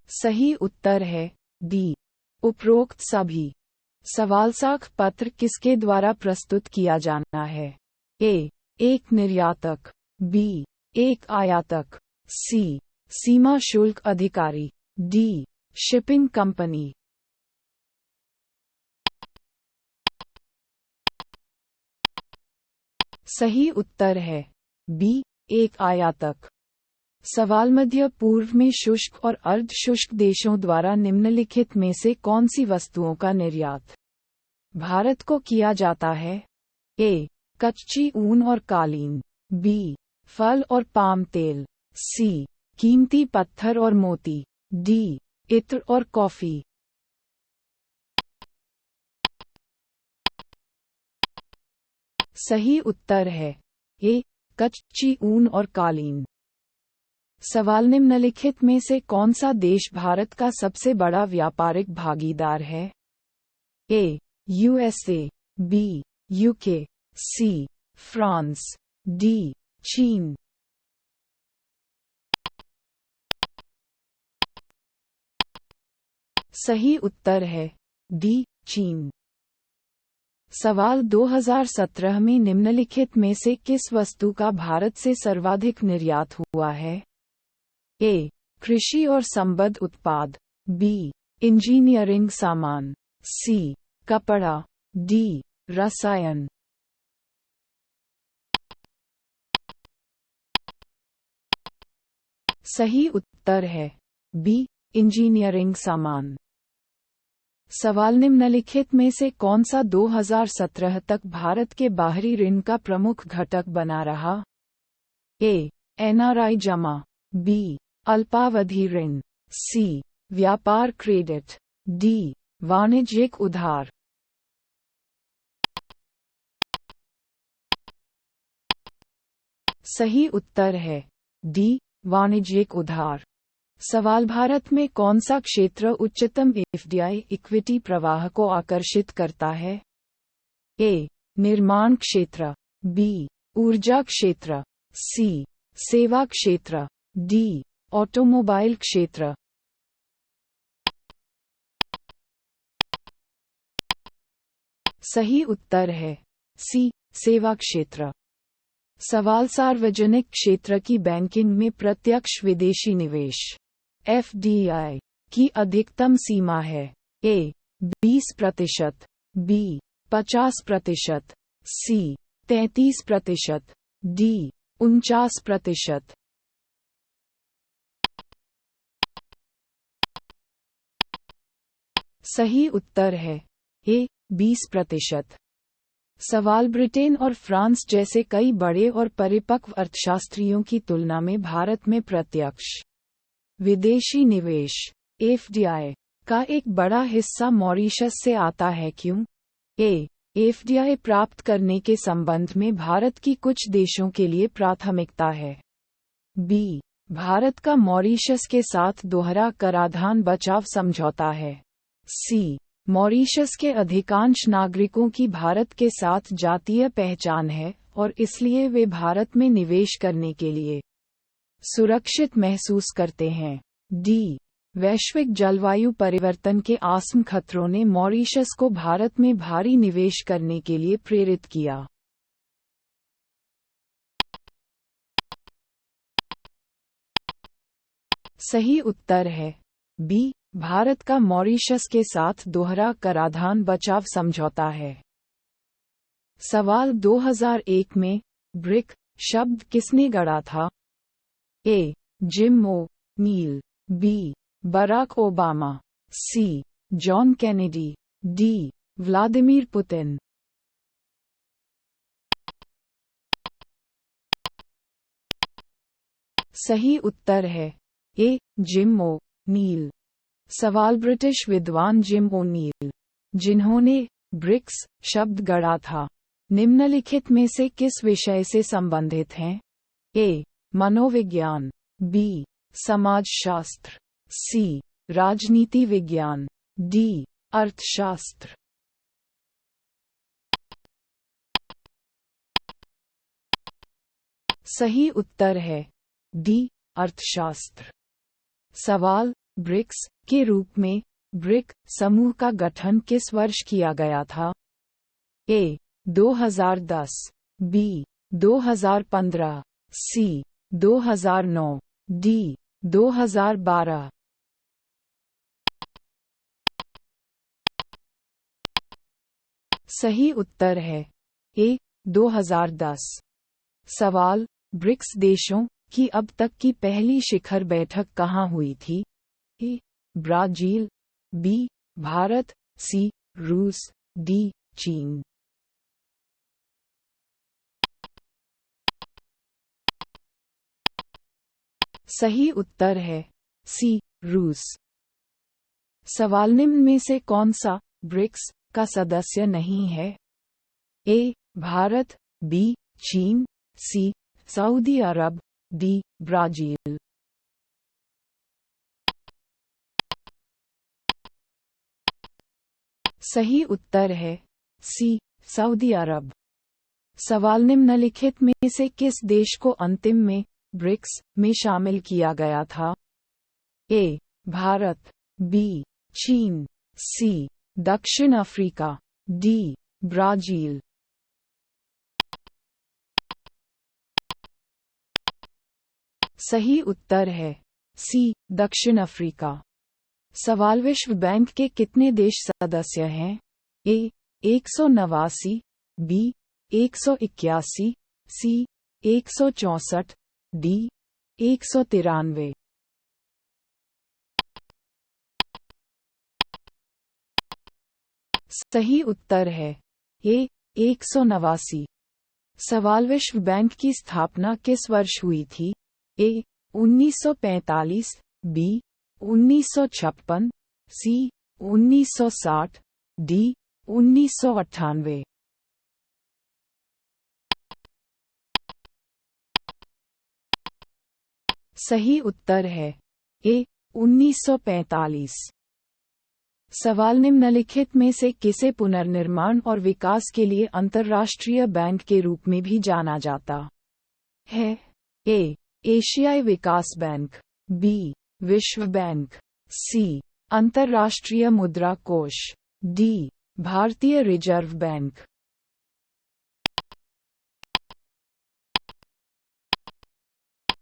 सही उत्तर है डी उपरोक्त सभी। सवाल साख पत्र किसके द्वारा प्रस्तुत किया जाना है? ए एक निर्यातक, बी एक आयातक, सी सीमा शुल्क अधिकारी, डी शिपिंग कंपनी। सही उत्तर है बी एक आयातक। सवाल मध्य पूर्व में शुष्क और अर्ध शुष्क देशों द्वारा निम्नलिखित में से कौन सी वस्तुओं का निर्यात भारत को किया जाता है? ए कच्ची ऊन और कालीन, बी फल और पाम तेल, सी कीमती पत्थर और मोती, डी इत्र और कॉफी। सही उत्तर है ए कच्ची ऊन और कालीन। सवाल निम्नलिखित में से कौन सा देश भारत का सबसे बड़ा व्यापारिक भागीदार है? A USA, B UK, C France, D चीन। सही उत्तर है डी चीन। सवाल 2017 में निम्नलिखित में से किस वस्तु का भारत से सर्वाधिक निर्यात हुआ है? ए कृषि और संबद्ध उत्पाद, बी इंजीनियरिंग सामान, सी कपड़ा, डी रसायन। सही उत्तर है बी इंजीनियरिंग सामान। सवाल निम्नलिखित में से कौन सा 2017 तक भारत के बाहरी ऋण का प्रमुख घटक बना रहा? ए एनआरआई जमा, बी अल्पावधि ऋण, सी व्यापार क्रेडिट, डी वाणिज्यिक उधार। सही उत्तर है डी वाणिज्यिक उधार। सवाल भारत में कौन सा क्षेत्र उच्चतम एफडीआई इक्विटी प्रवाह को आकर्षित करता है? ए निर्माण क्षेत्र, बी ऊर्जा क्षेत्र, सी सेवा क्षेत्र, डी ऑटोमोबाइल क्षेत्र। सही उत्तर है सी सेवा क्षेत्र। सवाल सार्वजनिक क्षेत्र की बैंकिंग में प्रत्यक्ष विदेशी निवेश एफडीआई की अधिकतम सीमा है? ए 20%, बी 50%, सी 33%, डी 49%। सही उत्तर है ए 20%। सवाल ब्रिटेन और फ्रांस जैसे कई बड़े और परिपक्व अर्थशास्त्रियों की तुलना में भारत में प्रत्यक्ष विदेशी निवेश एफडीआई का एक बड़ा हिस्सा मॉरीशस से आता है, क्यों? ए एफडीआई प्राप्त करने के संबंध में भारत की कुछ देशों के लिए प्राथमिकता है, बी भारत का मॉरीशस के साथ दोहरा कराधान बचाव समझौता है, सी मॉरीशस के अधिकांश नागरिकों की भारत के साथ जातीय पहचान है और इसलिए वे भारत में निवेश करने के लिए सुरक्षित महसूस करते हैं, डी वैश्विक जलवायु परिवर्तन के आसन्न खतरों ने मॉरीशस को भारत में भारी निवेश करने के लिए प्रेरित किया। सही उत्तर है बी भारत का मॉरीशस के साथ दोहरा कराधान बचाव समझौता है। सवाल 2001 में ब्रिक शब्द किसने गढ़ा था? A Jim O'Neill, B Barack Obama, C John Kennedy, D Vladimir Putin. सही उत्तर है ए जिम ओ नील। सवाल ब्रिटिश विद्वान जिम ओ नील, जिन्होंने ब्रिक्स शब्द गढ़ा था, निम्नलिखित में से किस विषय से संबंधित हैं? ए मनोविज्ञान, बी समाजशास्त्र, सी राजनीति विज्ञान, डी अर्थशास्त्र। सही उत्तर है डी अर्थशास्त्र। सवाल, ब्रिक्स के रूप में ब्रिक समूह का गठन किस वर्ष किया गया था? ए 2010, बी 2015, सी 2009, डी 2012। सही उत्तर है ए 2010। सवाल, ब्रिक्स देशों की अब तक की पहली शिखर बैठक कहाँ हुई थी? ए ब्राजील, बी भारत, सी रूस, डी चीन। सही उत्तर है सी रूस। सवाल, निम्न में से कौन सा ब्रिक्स का सदस्य नहीं है? ए भारत, बी चीन, सी सऊदी अरब, डी ब्राजील। सही उत्तर है सी सऊदी अरब। सवाल, निम्नलिखित में से किस देश को अंतिम में ब्रिक्स में शामिल किया गया था? ए भारत, बी चीन, सी दक्षिण अफ्रीका, डी ब्राजील। सही उत्तर है सी दक्षिण अफ्रीका। सवाल, विश्व बैंक के कितने देश सदस्य हैं? ए 189, बी 181, सी 164, डी 193। सही उत्तर है ए 189। सवाल, विश्व बैंक की स्थापना किस वर्ष हुई थी? ए 1945, बी 1956, सी 1960, डी 1998। सही उत्तर है ए 1945। सवाल, निम्नलिखित में से किसे पुनर्निर्माण और विकास के लिए अंतर्राष्ट्रीय बैंक के रूप में भी जाना जाता है? ए एशियाई विकास बैंक, बी विश्व बैंक, सी अंतर्राष्ट्रीय मुद्रा कोष, डी भारतीय रिजर्व बैंक।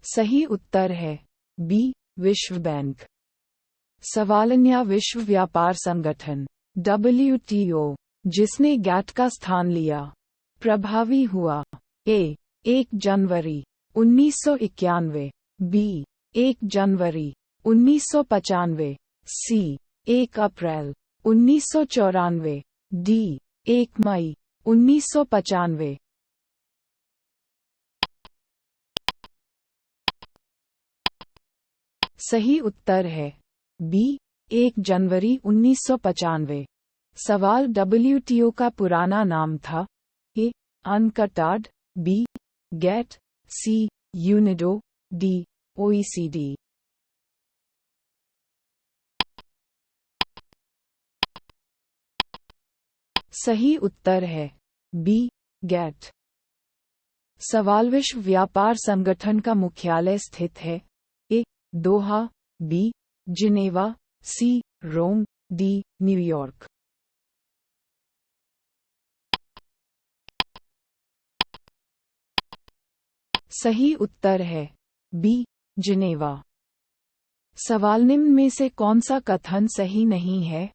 सही उत्तर है बी विश्व बैंक। सवाल, न्या विश्व व्यापार संगठन WTO जिसने गैट का स्थान लिया प्रभावी हुआ? ए 1 जनवरी 1991, बी 1 जनवरी 1995, सी 1 अप्रैल 1994, डी 1 मई 1995। सही उत्तर है बी 1 जनवरी 1995। सवाल, WTO का पुराना नाम था? ए अनकटाड, बी गैट, सी यूनिडो, डी OECD। सही उत्तर है बी गैट। सवाल, विश्व व्यापार संगठन का मुख्यालय स्थित है? ए दोहा, बी जिनेवा, सी रोम, डी न्यूयॉर्क। सही उत्तर है बी जिनेवा। सवाल, निम्न में से कौन सा कथन सही नहीं है?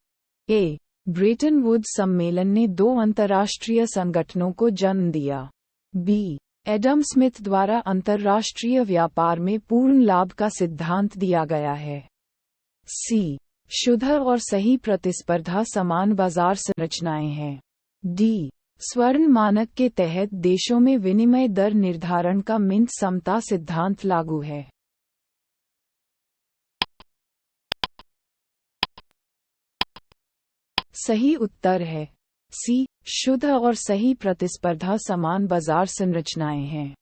ए ब्रेटन वुड्स सम्मेलन ने 2 अंतर्राष्ट्रीय संगठनों को जन्म दिया। बी एडम स्मिथ द्वारा अंतर्राष्ट्रीय व्यापार में पूर्ण लाभ का सिद्धांत दिया गया है। सी शुद्ध और सही प्रतिस्पर्धा समान बाजार संरचनाएं हैं। डी स्वर्ण मानक के तहत देशों में विनिमय दर निर्धारण का मिंट समता सिद्धांत लागू है। सही उत्तर है सी शुद्ध और सही प्रतिस्पर्धा समान बाजार संरचनाएं हैं।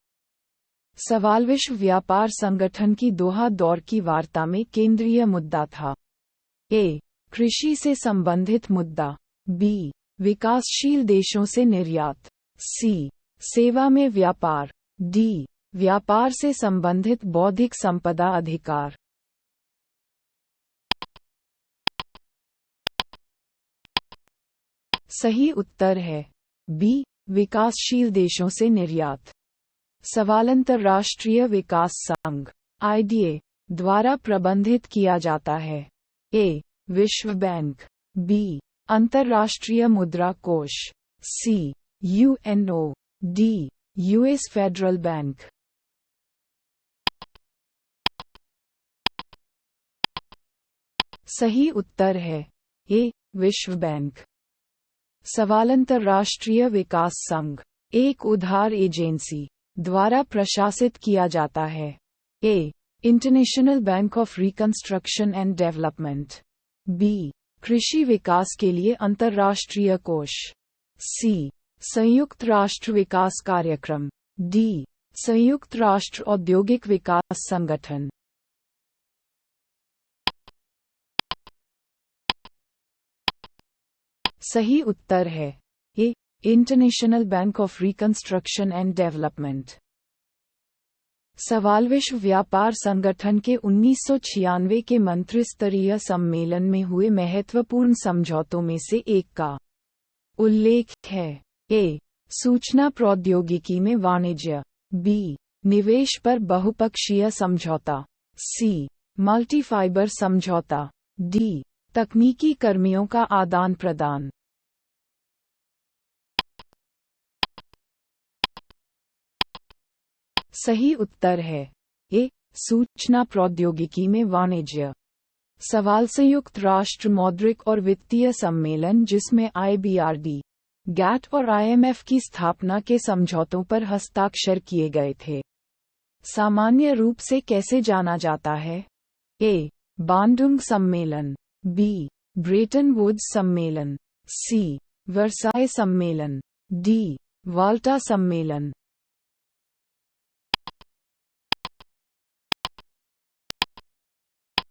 सवाल, विश्व व्यापार संगठन की दोहा दौर की वार्ता में केंद्रीय मुद्दा था? ए कृषि से संबंधित मुद्दा, बी विकासशील देशों से निर्यात, सी सेवा में व्यापार, डी व्यापार से संबंधित बौद्धिक संपदा अधिकार। सही उत्तर है बी, विकासशील देशों से निर्यात। सवाल अंतर्राष्ट्रीय विकास संघ आईडीए द्वारा प्रबंधित किया जाता है। ए, विश्व बैंक, बी, अंतर्राष्ट्रीय मुद्रा कोष, C, UNO, D, US federal bank. सही उत्तर है ए, विश्व बैंक। सवाल अंतर्राष्ट्रीय विकास संघ एक उधार एजेंसी द्वारा प्रशासित किया जाता है। A, international bank of reconstruction and development, B, कृषि विकास के लिए अंतर्राष्ट्रीय कोष, सी, संयुक्त राष्ट्र विकास कार्यक्रम, डी, संयुक्त राष्ट्र औद्योगिक विकास संगठन। सही उत्तर है A, international bank of reconstruction and development. सवाल विश्व व्यापार संगठन के 1996 के मंत्रिस्तरीय सम्मेलन में हुए महत्वपूर्ण समझौतों में से एक का उल्लेख है। ए, सूचना प्रौद्योगिकी में वाणिज्य, बी, निवेश पर बहुपक्षीय समझौता, सी, मल्टीफाइबर समझौता, डी, तकनीकी कर्मियों का आदान प्रदान। सही उत्तर है ए, सूचना प्रौद्योगिकी में वाणिज्य। सवाल संयुक्त राष्ट्र मौद्रिक और वित्तीय सम्मेलन जिसमें आईबीआरडी, गैट और आईएमएफ की स्थापना के समझौतों पर हस्ताक्षर किए गए थे, सामान्य रूप से कैसे जाना जाता है? ए, बांडुंग सम्मेलन, बी, ब्रेटन वुड्स सम्मेलन, सी, वर्साय सम्मेलन, डी, वाल्टा सम्मेलन।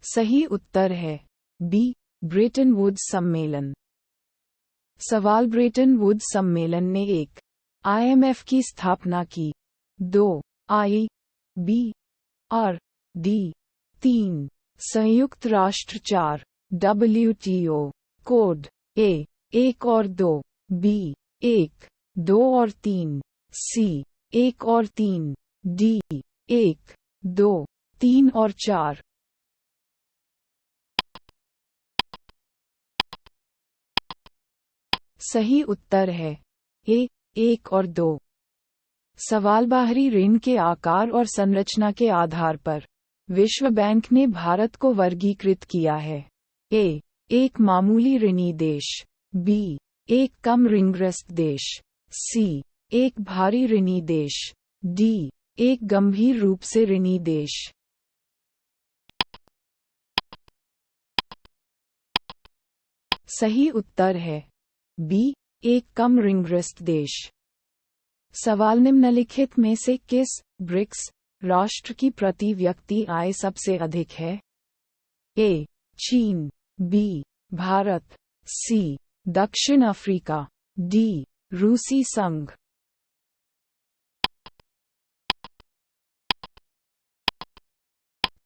सही उत्तर है बी, ब्रेटन वुड्स सम्मेलन। सवाल ब्रेटन वुड्स सम्मेलन ने एक, आईएमएफ की स्थापना की, 2, आई, बी, आर, डी, 3, संयुक्त राष्ट्र, 4, WTO, कोड, ए, 1 और 2, बी, 1, 2 और 3, सी, 1 और 3, डी, 1, 2, 3 और 4। सही उत्तर है ए, 1 और 2। सवाल बाहरी ऋण के आकार और संरचना के आधार पर विश्व बैंक ने भारत को वर्गीकृत किया है। ए, एक मामूली ऋणी देश, बी, एक कम ऋणग्रस्त देश, सी, एक भारी ऋणी देश, डी, एक गंभीर रूप से ऋणी देश। सही उत्तर है बी, एक कम ऋणग्रस्त देश। सवाल निम्नलिखित में से किस ब्रिक्स राष्ट्र की प्रति व्यक्ति आय सबसे अधिक है? ए, चीन, बी, भारत, सी, दक्षिण अफ्रीका, डी, रूसी संघ।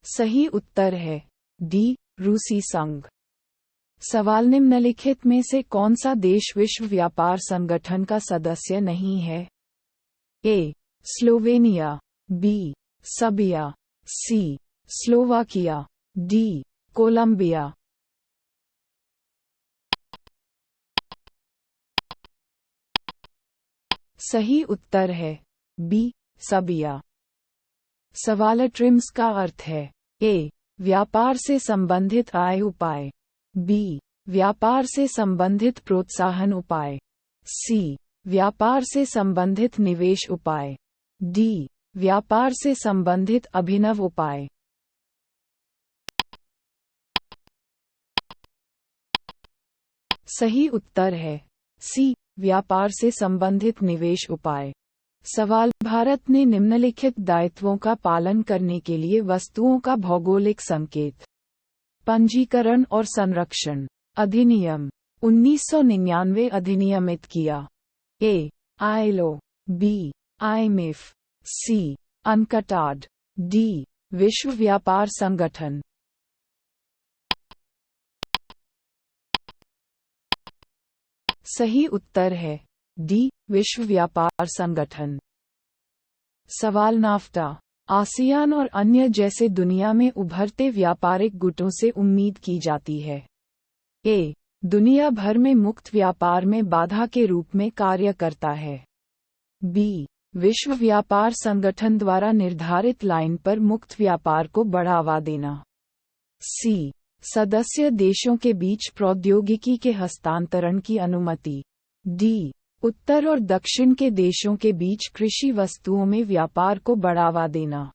सही उत्तर है डी, रूसी संघ। सवाल निम्नलिखित में से कौन सा देश विश्व व्यापार संगठन का सदस्य नहीं है? ए, स्लोवेनिया, बी, सर्बिया, सी, स्लोवाकिया, डी, कोलंबिया। सही उत्तर है बी, सर्बिया। सवाल ट्रिम्स का अर्थ है ए, व्यापार से संबंधित आय उपाय, बी, व्यापार से संबंधित प्रोत्साहन उपाय, सी, व्यापार से संबंधित निवेश उपाय, डी, व्यापार से संबंधित अभिनव उपाय। सही उत्तर है सी, व्यापार से संबंधित निवेश उपाय। सवाल भारत ने निम्नलिखित दायित्वों का पालन करने के लिए वस्तुओं का भौगोलिक संकेत, पंजीकरण और संरक्षण अधिनियम 1999 अधिनियमित किया। ए, आईएलओ, बी, आईएमएफ, सी, अनकटाड। डी विश्व व्यापार संगठन। सही उत्तर है डी विश्व व्यापार संगठन। सवाल नाफ्टा आसियान और अन्य जैसे दुनिया में उभरते व्यापारिक गुटों से उम्मीद की जाती है। ए दुनिया भर में मुक्त व्यापार में बाधा के रूप में कार्य करता है। बी विश्व व्यापार संगठन द्वारा निर्धारित लाइन पर मुक्त व्यापार को बढ़ावा देना। सी सदस्य देशों के बीच प्रौद्योगिकी के हस्तांतरण की अनुमति। डी उत्तर और दक्षिण के देशों के बीच कृषि वस्तुओं में व्यापार को बढ़ावा देना।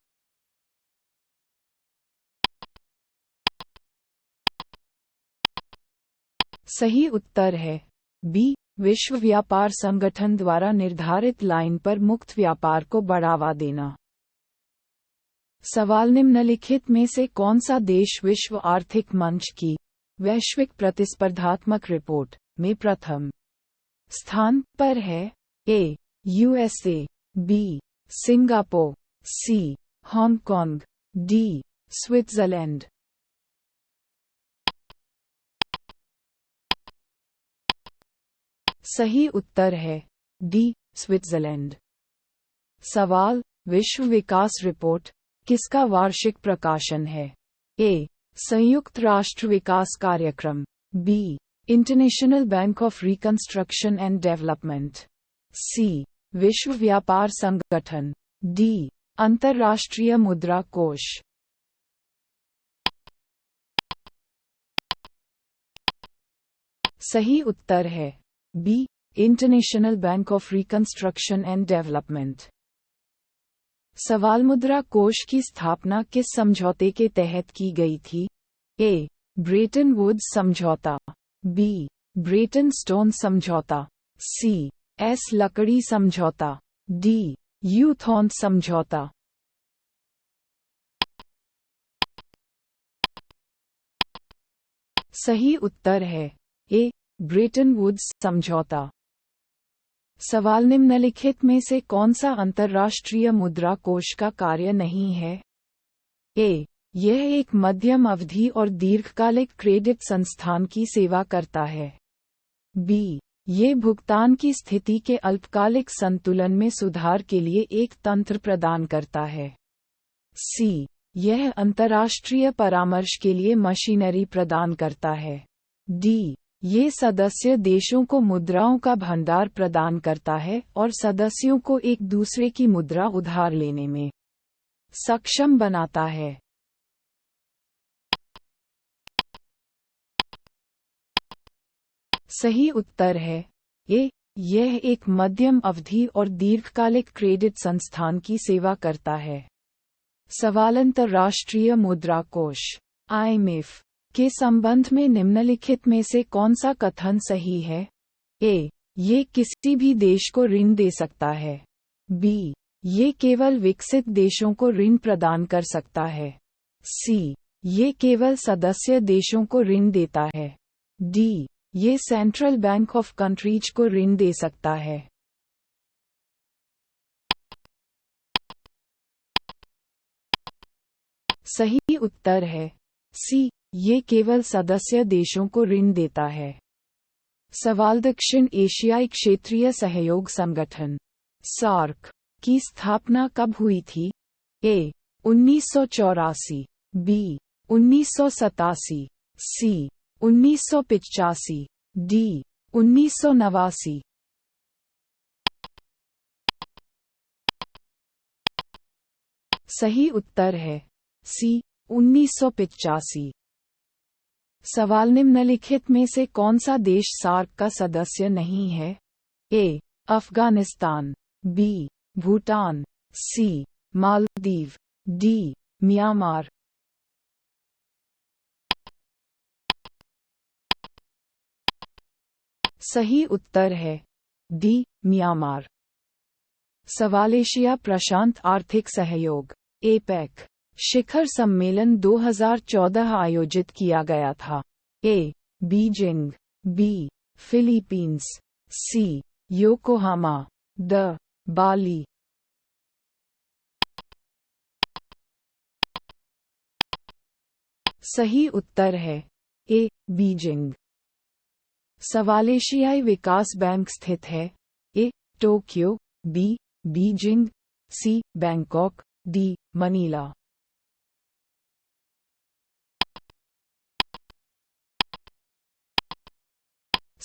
सही उत्तर है बी विश्व व्यापार संगठन द्वारा निर्धारित लाइन पर मुक्त व्यापार को बढ़ावा देना। सवाल निम्नलिखित में से कौन सा देश विश्व आर्थिक मंच की वैश्विक प्रतिस्पर्धात्मक रिपोर्ट में प्रथम स्थान पर है? A USA, B Singapore, C Hong Kong, D Switzerland. सही उत्तर है डी स्विट्जरलैंड। सवाल विश्व विकास रिपोर्ट किसका वार्षिक प्रकाशन है? ए संयुक्त राष्ट्र विकास कार्यक्रम, B international bank of reconstruction and development, C विश्व व्यापार संगठन, डी अंतर्राष्ट्रीय मुद्रा कोष। सही उत्तर है B international bank of reconstruction and development. सवाल मुद्रा कोष की स्थापना किस समझौते के तहत की गई थी? ए ब्रेटन वुड्स समझौता, बी ब्रेटन स्टोन समझौता, सी एस लकड़ी समझौता, डी यूथॉन समझौता। सही उत्तर है ए ब्रेटन वुड्स समझौता। सवाल निम्नलिखित में से कौन सा अंतर्राष्ट्रीय मुद्रा कोष का कार्य नहीं है? ए यह एक मध्यम अवधि और दीर्घकालिक क्रेडिट संस्थान की सेवा करता है। बी ये भुगतान की स्थिति के अल्पकालिक संतुलन में सुधार के लिए एक तंत्र प्रदान करता है। सी यह अंतर्राष्ट्रीय परामर्श के लिए मशीनरी प्रदान करता है। डी ये सदस्य देशों को मुद्राओं का भंडार प्रदान करता है और सदस्यों को एक दूसरे की मुद्रा उधार लेने में सक्षम बनाता है। सही उत्तर है ए यह एक मध्यम अवधि और दीर्घकालिक क्रेडिट संस्थान की सेवा करता है। सवाल अंतर्राष्ट्रीय मुद्रा कोष IMF के संबंध में निम्नलिखित में से कौन सा कथन सही है? ए ये किसी भी देश को ऋण दे सकता है। बी ये केवल विकसित देशों को ऋण प्रदान कर सकता है। सी ये केवल सदस्य देशों को ऋण देता है। डी ये सेंट्रल बैंक ऑफ कंट्रीज को ऋण दे सकता है। सही उत्तर है सी ये केवल सदस्य देशों को ऋण देता है। सवाल दक्षिण एशियाई क्षेत्रीय सहयोग संगठन सार्क की स्थापना कब हुई थी? ए 1984, बी 1987, सी 1985, डी 1989। सही उत्तर है सी 1985। सवाल निम्नलिखित में से कौन सा देश सार्क का सदस्य नहीं है? ए अफगानिस्तान, बी भूटान, सी मालदीव, डी म्यांमार। सही उत्तर है डी म्यांमार। सवाल एशिया प्रशांत आर्थिक सहयोग एपेक शिखर सम्मेलन 2014 आयोजित किया गया था। ए बीजिंग, बी फिलीपींस, सी योकोहामा, ड बाली। सही उत्तर है ए बीजिंग। सवाल एशियाई विकास बैंक स्थित है। ए टोक्यो, बी बीजिंग, सी बैंकॉक, डी मनीला।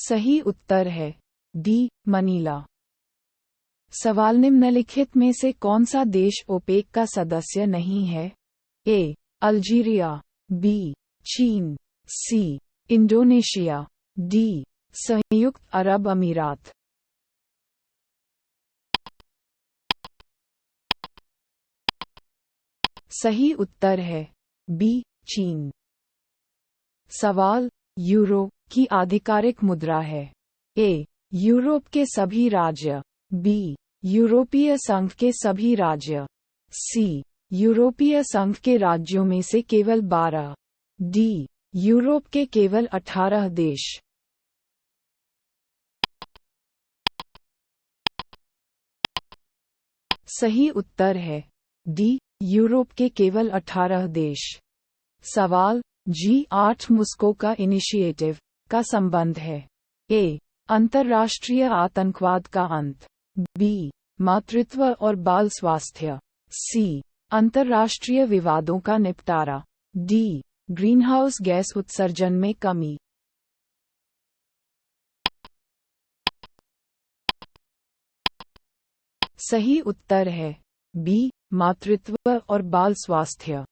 सही उत्तर है डी मनीला। सवाल निम्नलिखित में से कौन सा देश ओपेक का सदस्य नहीं है? ए अल्जीरिया, बी चीन, सी इंडोनेशिया, डी संयुक्त अरब अमीरात। सही उत्तर है बी चीन। सवाल यूरो की आधिकारिक मुद्रा है। ए यूरोप के सभी राज्य, बी यूरोपीय संघ के सभी राज्य, सी यूरोपीय संघ के राज्यों में से केवल 12, डी यूरोप के केवल 18 देश। सही उत्तर है डी यूरोप के केवल 18 देश। सवाल G8 मुस्को का इनिशिएटिव का संबंध है। ए अंतर्राष्ट्रीय आतंकवाद का अंत, बी मातृत्व और बाल स्वास्थ्य, सी अंतर्राष्ट्रीय विवादों का निपटारा, डी ग्रीनहाउस गैस उत्सर्जन में कमी। सही उत्तर है बी मातृत्व और बाल स्वास्थ्य।